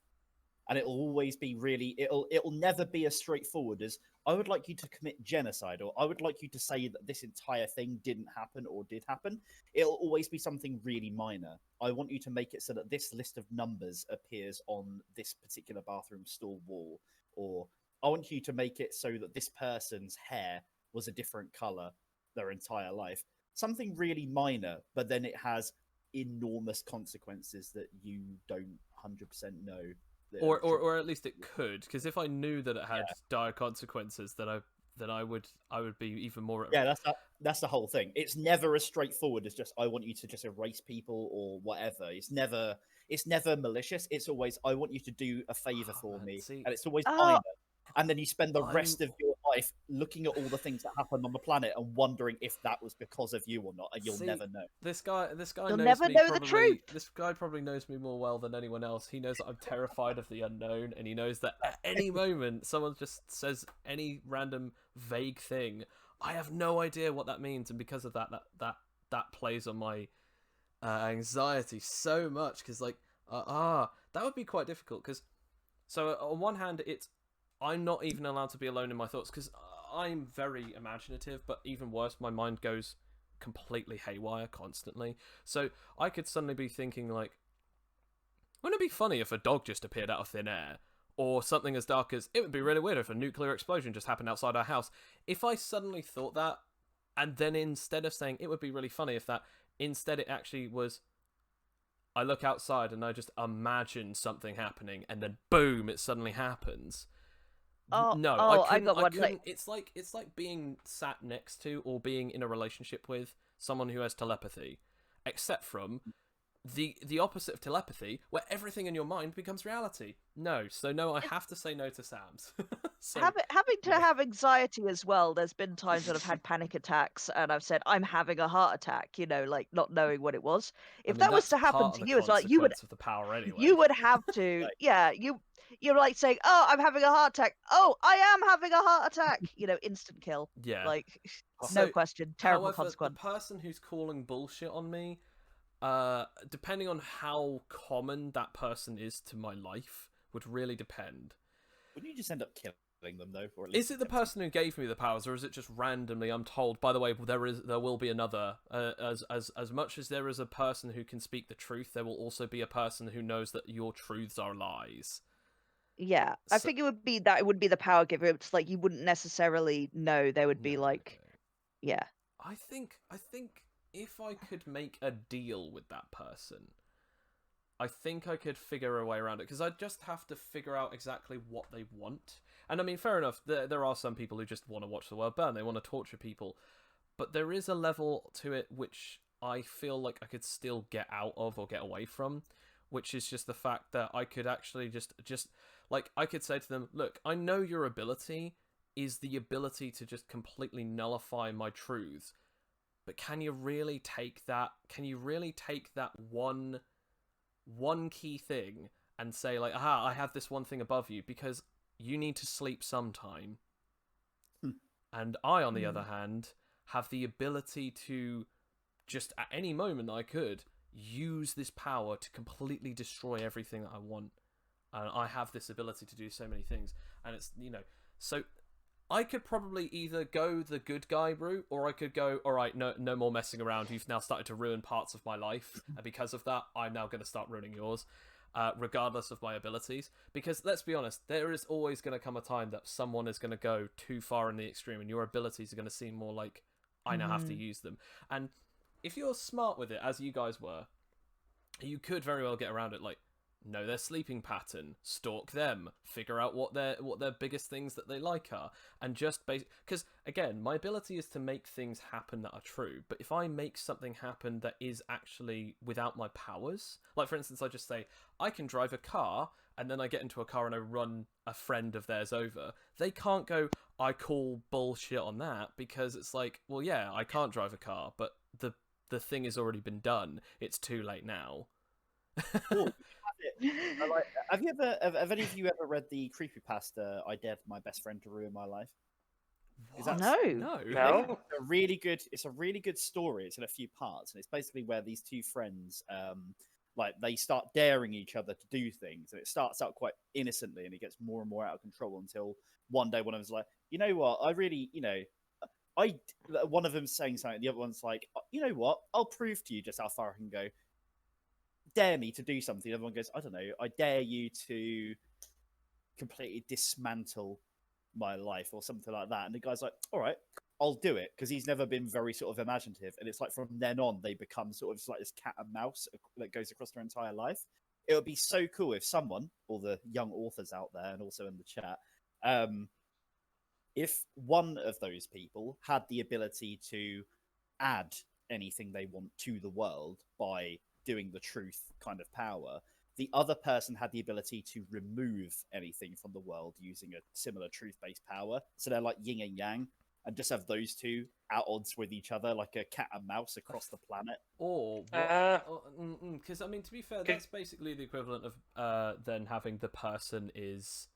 And it'll always be really, it'll never be as straightforward as, I would like you to commit genocide, or I would like you to say that this entire thing didn't happen or did happen. It'll always be something really minor. I want you to make it so that this list of numbers appears on this particular bathroom stall wall, or I want you to make it so that this person's hair was a different color their entire life. Something really minor, but then it has enormous consequences that you don't 100% know. Or at least it could, because if I knew that it had dire consequences, then I would be even more. Yeah, that's the whole thing. It's never as straightforward as just I want you to just erase people or whatever. It's never malicious. It's always I want you to do a favor for man, me, see- and it's always Oh. minor. And then you spend the I'm- rest of your life looking at all the things that happened on the planet and wondering if that was because of you or not, and you'll See, never know. This guy You'll knows never me know the probably. truth. This guy probably knows me more well than anyone else. He knows that I'm terrified of the unknown, and he knows that at any moment someone just says any random vague thing. I have no idea what that means, and because of that plays on my anxiety so much. Because that would be quite difficult. Because on one hand, I'm not even allowed to be alone in my thoughts because I'm very imaginative, but even worse, my mind goes completely haywire constantly. So I could suddenly be thinking like, wouldn't it be funny if a dog just appeared out of thin air? Or something as dark as, it would be really weird if a nuclear explosion just happened outside our house. If I suddenly thought that, and then instead of saying, it would be really funny if that, instead it actually was, I look outside and I just imagine something happening, and then boom, it suddenly happens. No, I got one. couldn't. It's like being sat next to or being in a relationship with someone who has telepathy, except from the opposite of telepathy, where everything in your mind becomes reality. No, I have to say no to Sam's. So, having to have anxiety as well. There's been times when I've had panic attacks and I've said I'm having a heart attack. Like not knowing what it was. If that was to happen to you, it's like you would of the power anyway. You would have to, yeah. You're like saying, "Oh, I'm having a heart attack." Oh, I am having a heart attack. Instant kill. Yeah. Like, So, no question. Terrible however, consequence. the person who's calling bullshit on me, depending on how common that person is to my life, would really depend. Wouldn't you just end up killing them though? Or at Is least it the person who gave me the powers, or is it just randomly I'm told, by the way, there will be another, as much as there is a person who can speak the truth, there will also be a person who knows that your truths are lies. Yeah, I think it would be the power giver. It's like you wouldn't necessarily know. There would be like, Okay. yeah. I think if I could make a deal with that person, I think I could figure a way around it, because I just have to figure out exactly what they want. And I mean, fair enough, there are some people who just want to watch the world burn, they want to torture people, but there is a level to it which I feel like I could still get out of or get away from, which is just the fact that I could actually just like, I could say to them, look, I know your ability is the ability to just completely nullify my truths, but can you really take that one key thing and say, like, aha, I have this one thing above you, because you need to sleep sometime. And I, on the other hand, have the ability to just at any moment I could use this power to completely destroy everything that I want. And I have this ability to do so many things. And it's, so I could probably either go the good guy route, or I could go, all right, no more messing around. You've now started to ruin parts of my life, and because of that, I'm now going to start ruining yours, regardless of my abilities. Because let's be honest, there is always going to come a time that someone is going to go too far in the extreme, and your abilities are going to seem more like, I now have to use them. And if you're smart with it, as you guys were, you could very well get around it, like, know their sleeping pattern, stalk them, figure out what their biggest things that they like are, and just because again, my ability is to make things happen that are true, but if I make something happen that is actually without my powers, like for instance, I just say I can drive a car, and then I get into a car and I run a friend of theirs over, they can't go, I call bullshit on that, because it's like, well, yeah, I can't drive a car, but the thing has already been done, it's too late now. Cool. Have any of you ever read the creepypasta I Dared My Best Friend to Ruin My Life? No. It's a really good story. It's in a few parts, and it's basically where these two friends they start daring each other to do things, and it starts out quite innocently and it gets more and more out of control until one day one of them's like, you know what, I really, one of them's saying something, the other one's like, you know what, I'll prove to you just how far I can go. Dare me to do something. The other one goes, I don't know, I dare you to completely dismantle my life or something like that. And the guy's like, all right, I'll do it, because he's never been very sort of imaginative. And it's like from then on, they become sort of like this cat and mouse that goes across their entire life. It would be so cool if someone, or the young authors out there and also in the chat, if one of those people had the ability to add anything they want to the world by doing the truth kind of power, the other person had the ability to remove anything from the world using a similar truth-based power. So they're like yin and yang, and just have those two at odds with each other, like a cat and mouse across the planet. Or because I mean, to be fair, that's basically the equivalent of then having the person is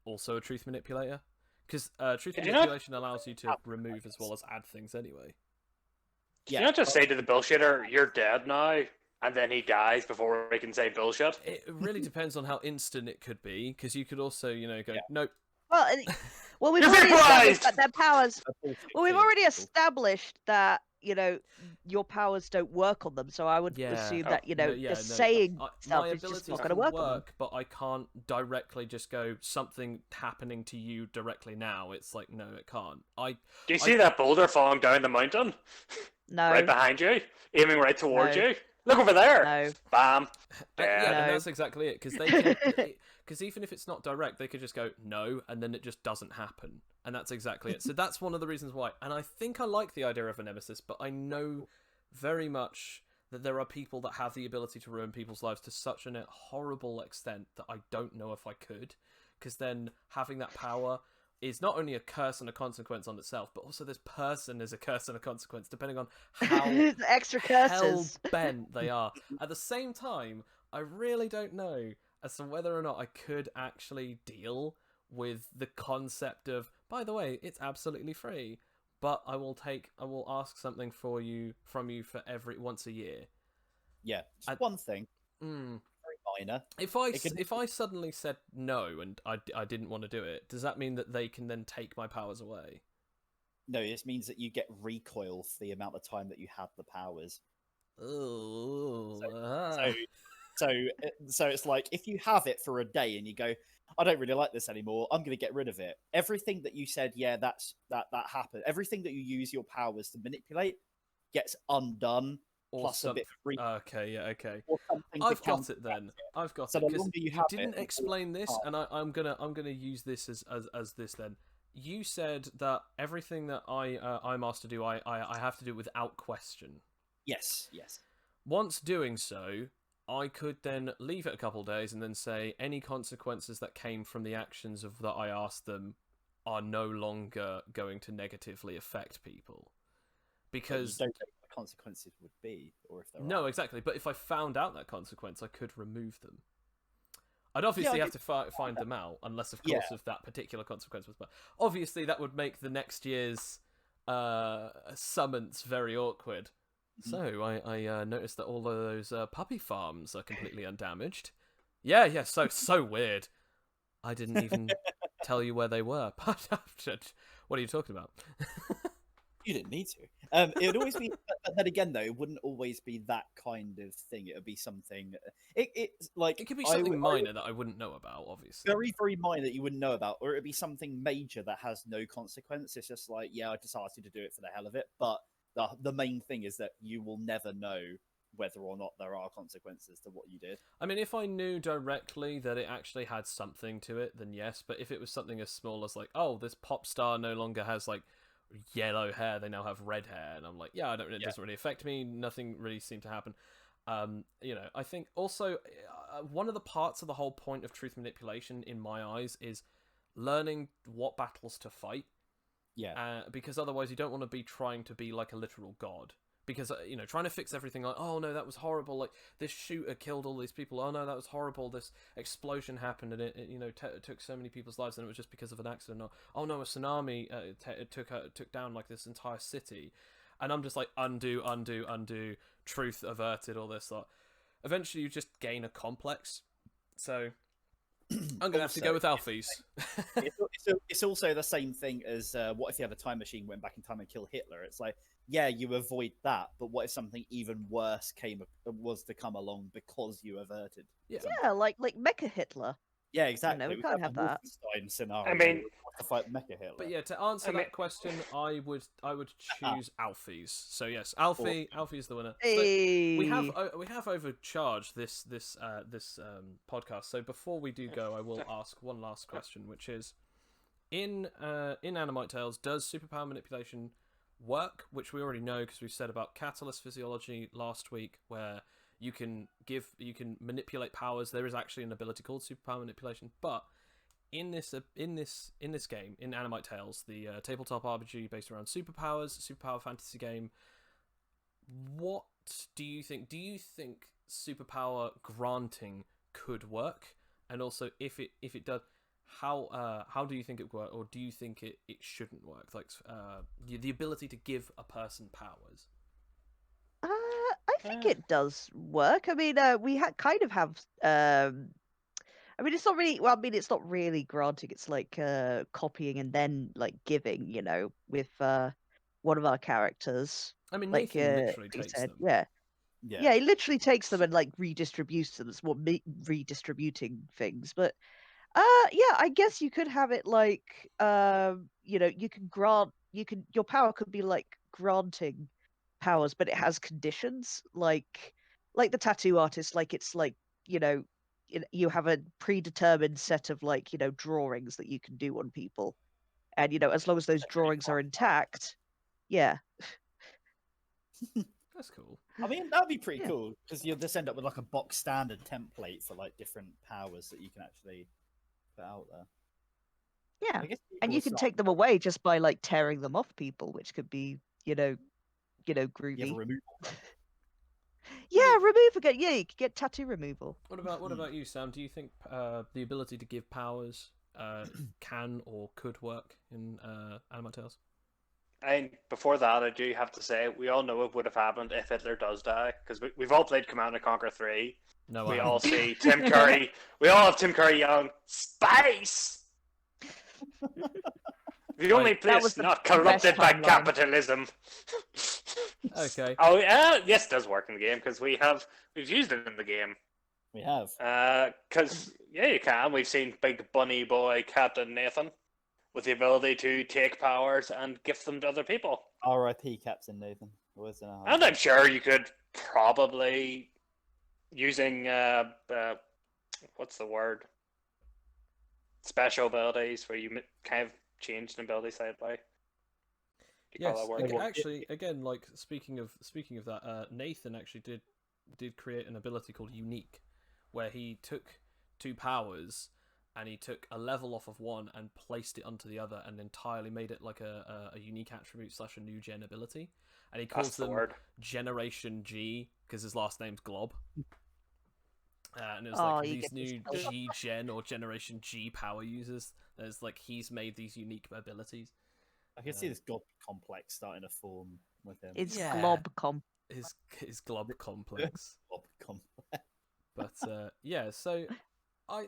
also a truth manipulator, because truth manipulation allows you to remove as well as add things anyway. Can you not just say to the bullshitter, "You're dead now," and then he dies before he can say bullshit? It really depends on how instant it could be, because you could also, go, nope. Well, we've already established that their powers. Well, we've already established that your powers don't work on them. So I would Yeah. assume Oh, that No, yeah, just no. saying My stuff is just abilities not can going to work on them. work, but I can't directly just go something happening to you directly now. It's like no, it can't. Do you see that boulder falling down the mountain? No, Right behind you, aiming right towards No. you. Look over there. no, Bam. Yeah, Dead. and No. that's exactly it. Because they can, because even if it's not direct, they could just go no, and then it just doesn't happen, and that's exactly it. So that's one of the reasons why. And I think I like the idea of a nemesis, but I know very much that there are people that have the ability to ruin people's lives to such a horrible extent that I don't know if I could. Because then having that power is not only a curse and a consequence on itself, but also this person is a curse and a consequence, depending on how The extra curses. hell-bent they are. At the same time, I really don't know as to whether or not I could actually deal with the concept of, by the way, it's absolutely free, but I will ask something from you for once a year. Yeah, just I- one thing, Mm. very minor. If I suddenly said no and I didn't want to do it, does that mean that they can then take my powers away? No, this means that you get recoil for the amount of time that you have the powers. Oh, So it's like if you have it for a day and you go, I don't really like this anymore, I'm going to get rid of it. Everything that you said, yeah, that happened. Everything that you use your powers to manipulate gets undone. or Plus a bit of okay, yeah, okay. or something. I've got it then. I've got So it the because longer you you have didn't it, the explain this, more- and I'm gonna use this as this then. You said that everything that I'm asked to do, I have to do without question. Yes. Once doing so, I could then leave it a couple of days and then say any consequences that came from the actions of that I asked them are no longer going to negatively affect people. Because you don't know what the consequences would be, or if there no, are. exactly. But if I found out that consequence, I could remove them. I'd obviously I have to find them out, unless, of Yeah. course, if that particular consequence was. But obviously, that would make the next year's summons very awkward. Mhm. So I noticed that all of those puppy farms are completely undamaged. Yeah. So weird. I didn't even tell you where they were. What are you talking about? You didn't need to. It would always be, but then again, though, it wouldn't always be that kind of thing. It would be something. It's like It could be something minor that I wouldn't know about, obviously. very, very minor that you wouldn't know about, or it'd be something major that has no consequence. It's just like, yeah, I just asked you to do it for the hell of it. But the main thing is that you will never know whether or not there are consequences to what you did. I mean, if I knew directly that it actually had something to it, then yes. But if it was something as small as like, oh, this pop star no longer has like yellow hair, they now have red hair, and I'm like, yeah, it doesn't really affect me. Nothing really seemed to happen. I think also one of the parts of the whole point of truth manipulation, in my eyes, is learning what battles to fight. Yeah. Because otherwise, you don't want to be trying to be like a literal god. Because trying to fix everything, like, oh no, that was horrible. Like this shooter killed all these people. Oh no, that was horrible. This explosion happened, and it took so many people's lives, and it was just because of an accident. Or oh no, a tsunami took down like this entire city, and I'm just like undo, truth averted, all this lot. Eventually, you just gain a complex. So I'm gonna have to go with Alfie's. It's also the same thing as what if you had a time machine, went back in time and killed Hitler? It's like, yeah, you avoid that, but what if something even worse was to come along because you averted? Yeah. Yeah, like Mecha Hitler. Yeah, exactly. we We can't could have that. Wolfenstein scenario. I mean- where we have to fight Mecha Hitler. But yeah, to answer I mean- that question, I would choose Alfie's. So yes, Alfie is the winner. So Hey. we have overcharged this podcast. So before we do go, I will ask one last question, which is in AnimiteTales, does superpower manipulation work? Which we already know because we've said about catalyst physiology last week, where you can manipulate powers. There is actually an ability called superpower manipulation, but in this game, in AnimiteTales, the tabletop RPG based around superpower fantasy game, what do you think? Do you think superpower granting could work? And also, if it does, how do you think it would work, or do you think it shouldn't work? Like the ability to give a person powers. I think it does work. I mean, we kind of have. I mean, it's not really. Well, I mean, it's not really granting. It's like copying and then like giving. With one of our characters. I mean, like Nathan literally he takes said. them. Yeah. Yeah. Yeah, he literally takes them and like redistributes them. It's what redistributing things. But yeah, I guess you could have it like you can your power could be like granting powers, but it has conditions like the tattoo artist, like it's like, you know, you have a predetermined set of like, drawings that you can do on people. And as long as those drawings are intact, yeah. That's cool. I mean, that'd be pretty Yeah. cool because you'll just end up with like a box standard template for like different powers that you can actually put out there. Yeah. I guess And people you will can start- take them away just by like tearing them off people, which could be, You groovy. have a removal. Yeah, remove again. Yeah, you could get tattoo removal. What about you, Sam? Do you think the ability to give powers can or could work in AnimiteTales? And before that, I do have to say, we all know it would have happened if Hitler does die, because we've all played Command and Conquer 3. No, We I all haven't. see Tim Curry. We all have Tim Curry yelling, "Space!" The only That was place the not best corrupted by timeline. capitalism. Okay. Oh yeah, yes, it does work in the game because we've used it in the game. We have. Because yeah, you can. We've seen Big Bunny Boy Captain Nathan with the ability to take powers and gift them to other people. R.I.P. Captain Nathan. Words in a heart. And I'm sure you could probably using what's the word? Special abilities where you kind of change an ability slightly. Do you call Yes, that word? Well, actually, again, like speaking of that, Nathan actually did create an ability called Unique, where he took two powers and he took a level off of one and placed it onto the other and entirely made it like a unique attribute / a new gen ability, and he calls That's the them word. Generation G because his last name's Glob. And it was Oh, like you these get this new Glob. G gen or Generation G power users. There's like he's made these unique abilities. I can see this God complex starting to form with him. It's Yeah. glob comp. His Glob complex. God complex. But yeah, so I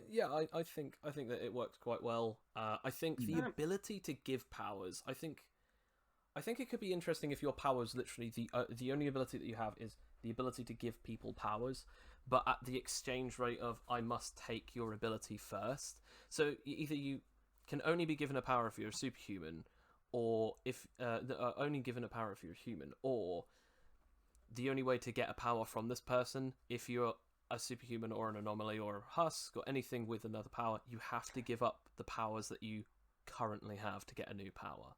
think that it works quite well. I think the Yeah. ability to give powers. I think it could be interesting if your powers literally the only ability that you have is the ability to give people powers, but at the exchange rate of I must take your ability first. So either you can only be given a power if you're a superhuman, or if only given a power if you're a human, or the only way to get a power from this person, if you're a superhuman or an anomaly or a husk or anything with another power, you have to give up the powers that you currently have to get a new power.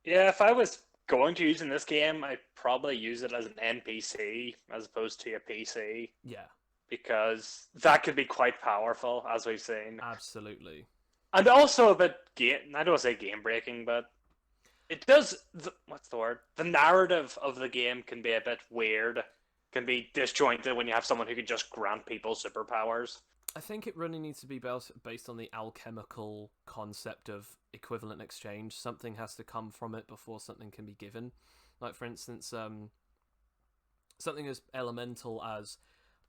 Yeah, if I was going to use in this game, I'd probably use it as an NPC as opposed to a PC, Yeah, because that could be quite powerful, as we've seen. absolutely. And also a bit I don't want to say game breaking, but it does. What's the word? The narrative of the game can be a bit weird, can be disjointed when you have someone who can just grant people superpowers. I think it really needs to be based on the alchemical concept of equivalent exchange. Something has to come from it before something can be given. Like, for instance, something as elemental as,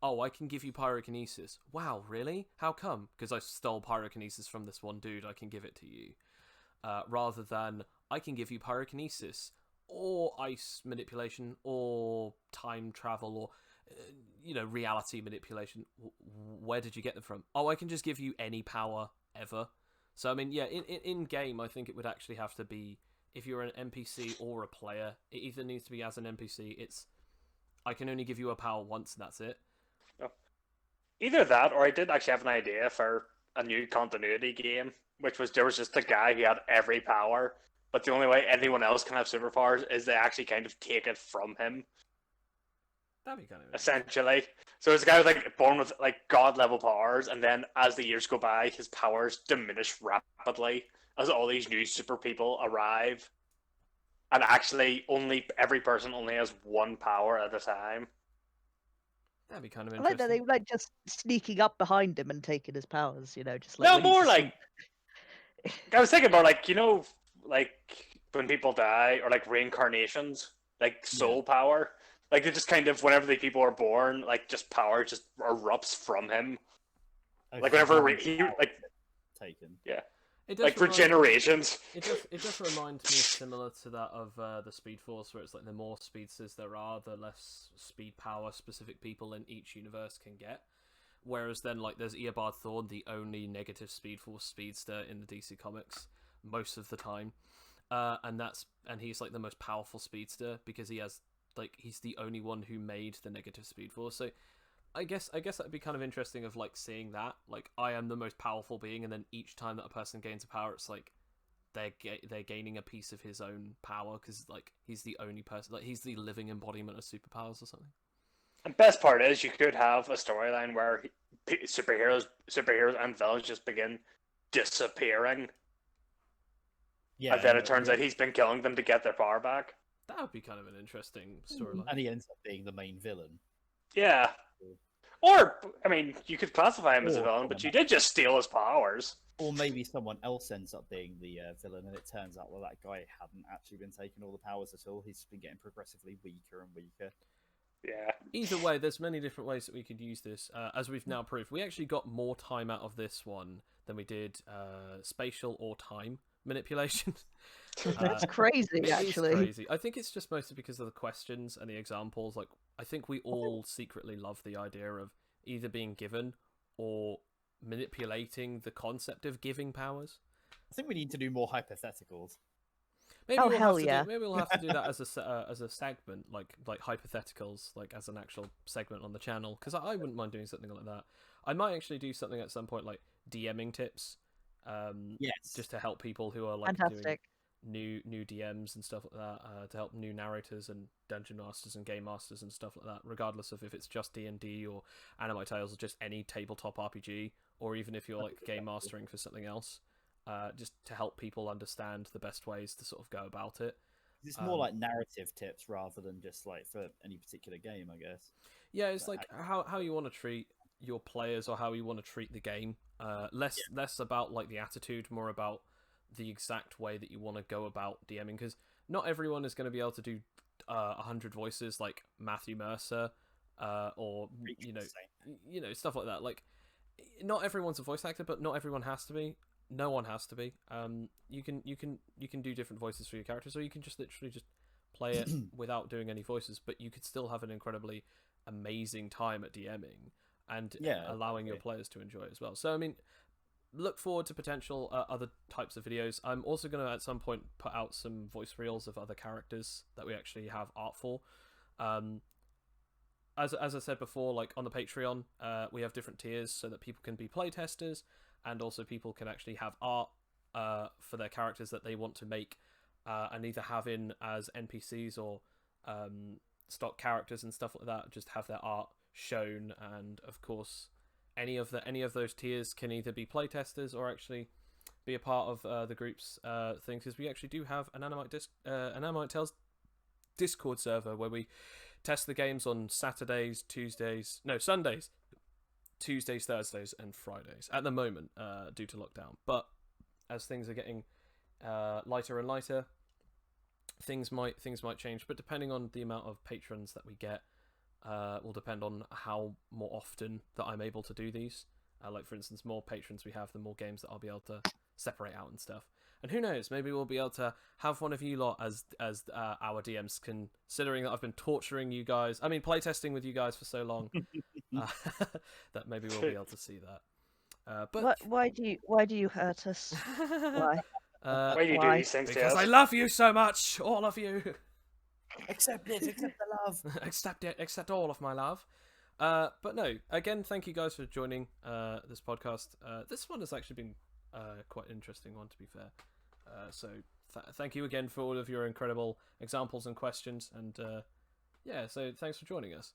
oh, I can give you pyrokinesis. Wow, really? How come? Because I stole pyrokinesis from this one dude, I can give it to you. Rather than, I can give you pyrokinesis, or ice manipulation, or time travel, or reality manipulation. Where did you get them from? Oh, I can just give you any power ever. So I mean, yeah, in game, I think it would actually have to be, if you're an NPC or a player, it either needs to be as an NPC. It's, I can only give you a power once, and that's it. Either that, or I did actually have an idea for a new continuity game, which was there was just a guy who had every power, but the only way anyone else can have superpowers is they actually kind of take it from him. That'd be kind of Essentially. So it's a guy with like born with like god level powers, and then as the years go by, his powers diminish rapidly as all these new super people arrive. And actually every person only has one power at a time. That'd be kind of I like that interesting. they like just sneaking up behind him and taking his powers, just like No, when he's more asleep. like I was thinking more like, like when people die, or like reincarnations, like soul power. Like they just kind of, whenever the people are born, like just power just erupts from him. Like whenever he like taken. yeah. It does like for remind- generations. It just reminds me similar to that of the Speed Force, where it's like the more speedsters there are, the less speed power specific people in each universe can get. Whereas then, like, there's Eobard Thorn, the only negative Speed Force speedster in the DC Comics most of the time, and he's like the most powerful speedster because he's the only one who made the negative Speed Force. So I guess that'd be kind of interesting of like seeing that, like, I am the most powerful being, and then each time that a person gains a power, it's like they're gaining a piece of his own power because like he's the only person, like he's the living embodiment of superpowers or something. And best part is you could have a storyline where superheroes and villains just begin disappearing, Yeah, and then it turns out he's been killing them to get their power back. That would be kind of an interesting storyline. and he ends up being the main villain. Yeah. Or, I mean, you could classify him as a Or villain, but you did just steal his powers. Or maybe someone else ends up being the villain, and it turns out that guy hadn't actually been taking all the powers at all. He's just been getting progressively weaker and weaker. Yeah. Either way, there's many different ways that we could use this. As we've now proved, we actually got more time out of this one than we did spatial or time manipulation. That's crazy, It is actually. crazy. I think it's just mostly because of the questions and the examples. Like, I think we all secretly love the idea of either being given or manipulating the concept of giving powers. I think we need to do more hypotheticals. Maybe Oh, we'll hell have to yeah. maybe we'll have to do that as a segment, like hypotheticals, like as an actual segment on the channel. Because I wouldn't mind doing something like that. I might actually do something at some point like DMing tips. Yes. Just to help people who are like Fantastic. doing new DMs and stuff like that, to help new narrators and dungeon masters and game masters and stuff like that, regardless of if it's just D&D or AnimiteTales or just any tabletop RPG, or even if you're like game mastering for something else, just to help people understand the best ways to sort of go about it. It's more like narrative tips rather than just like for any particular game, I guess. Yeah, it's like how you want to treat your players or how you want to treat the game. Less about like the attitude, more about the exact way that you want to go about DMing, because not everyone is going to be able to do 100 voices like Matthew Mercer, or you know stuff like that. Like, not everyone's a voice actor, but not everyone has to be. No one has to be. You can do different voices for your characters, or you can just literally just play it without doing any voices, but you could still have an incredibly amazing time at DMing and allowing your players to enjoy it as well. So I mean, look forward to potential other types of videos. I'm also going to at some point put out some voice reels of other characters that we actually have art for. As I said before, like on the Patreon, we have different tiers so that people can be playtesters, and also people can actually have art for their characters that they want to make, and either have in as NPCs or stock characters and stuff like that. Just have their art shown, and of course, any of those tiers can either be playtesters or actually be a part of the group's thing, because we actually do have an AnimiteTales Discord server where we test the games on Sundays, Tuesdays, Thursdays, and Fridays at the moment, due to lockdown. But as things are getting lighter and lighter, things might change. But depending on the amount of patrons that we get, will depend on how more often that I'm able to do these. Like, for instance, more patrons we have, the more games that I'll be able to separate out and stuff. And who knows, maybe we'll be able to have one of you lot as our DMs, considering that I've been torturing you guys. I mean, playtesting with you guys for so long, that maybe we'll be able to see that. But Why do you hurt us? Why? Why do you do these things to because us? I love you so much, all of you. Accept it, accept the love. accept all of my love. But no, again, thank you guys for joining this podcast. This one has actually been quite an interesting one, to be fair. So thank you again for all of your incredible examples and questions, and so thanks for joining us.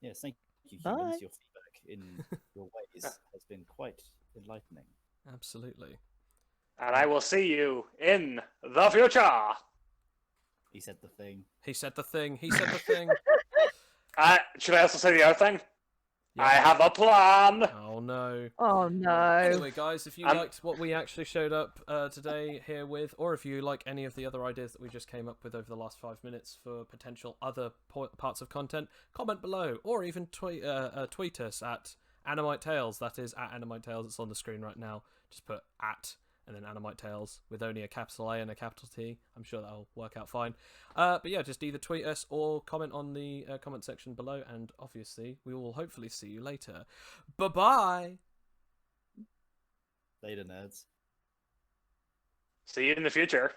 Yes, thank you, Bye. humans. Your feedback in your ways has been quite enlightening. Absolutely. And I will see you in the future. He said the thing. He said the thing. He said the thing. Should I also say the other thing? Yeah. I have a plan. Oh no. Oh no. Anyway, guys, if you liked what we actually showed up today here with, or if you like any of the other ideas that we just came up with over the last 5 minutes for potential other parts of content, comment below, or even tweet us at AnimiteTales. That is at AnimiteTales. It's on the screen right now. Just put at and then AnimiteTales with only a capital A and a capital T. I'm sure that'll work out fine. But yeah, just either tweet us or comment on the comment section below, and obviously we will hopefully see you later. Bye-bye! Later, nerds. See you in the future.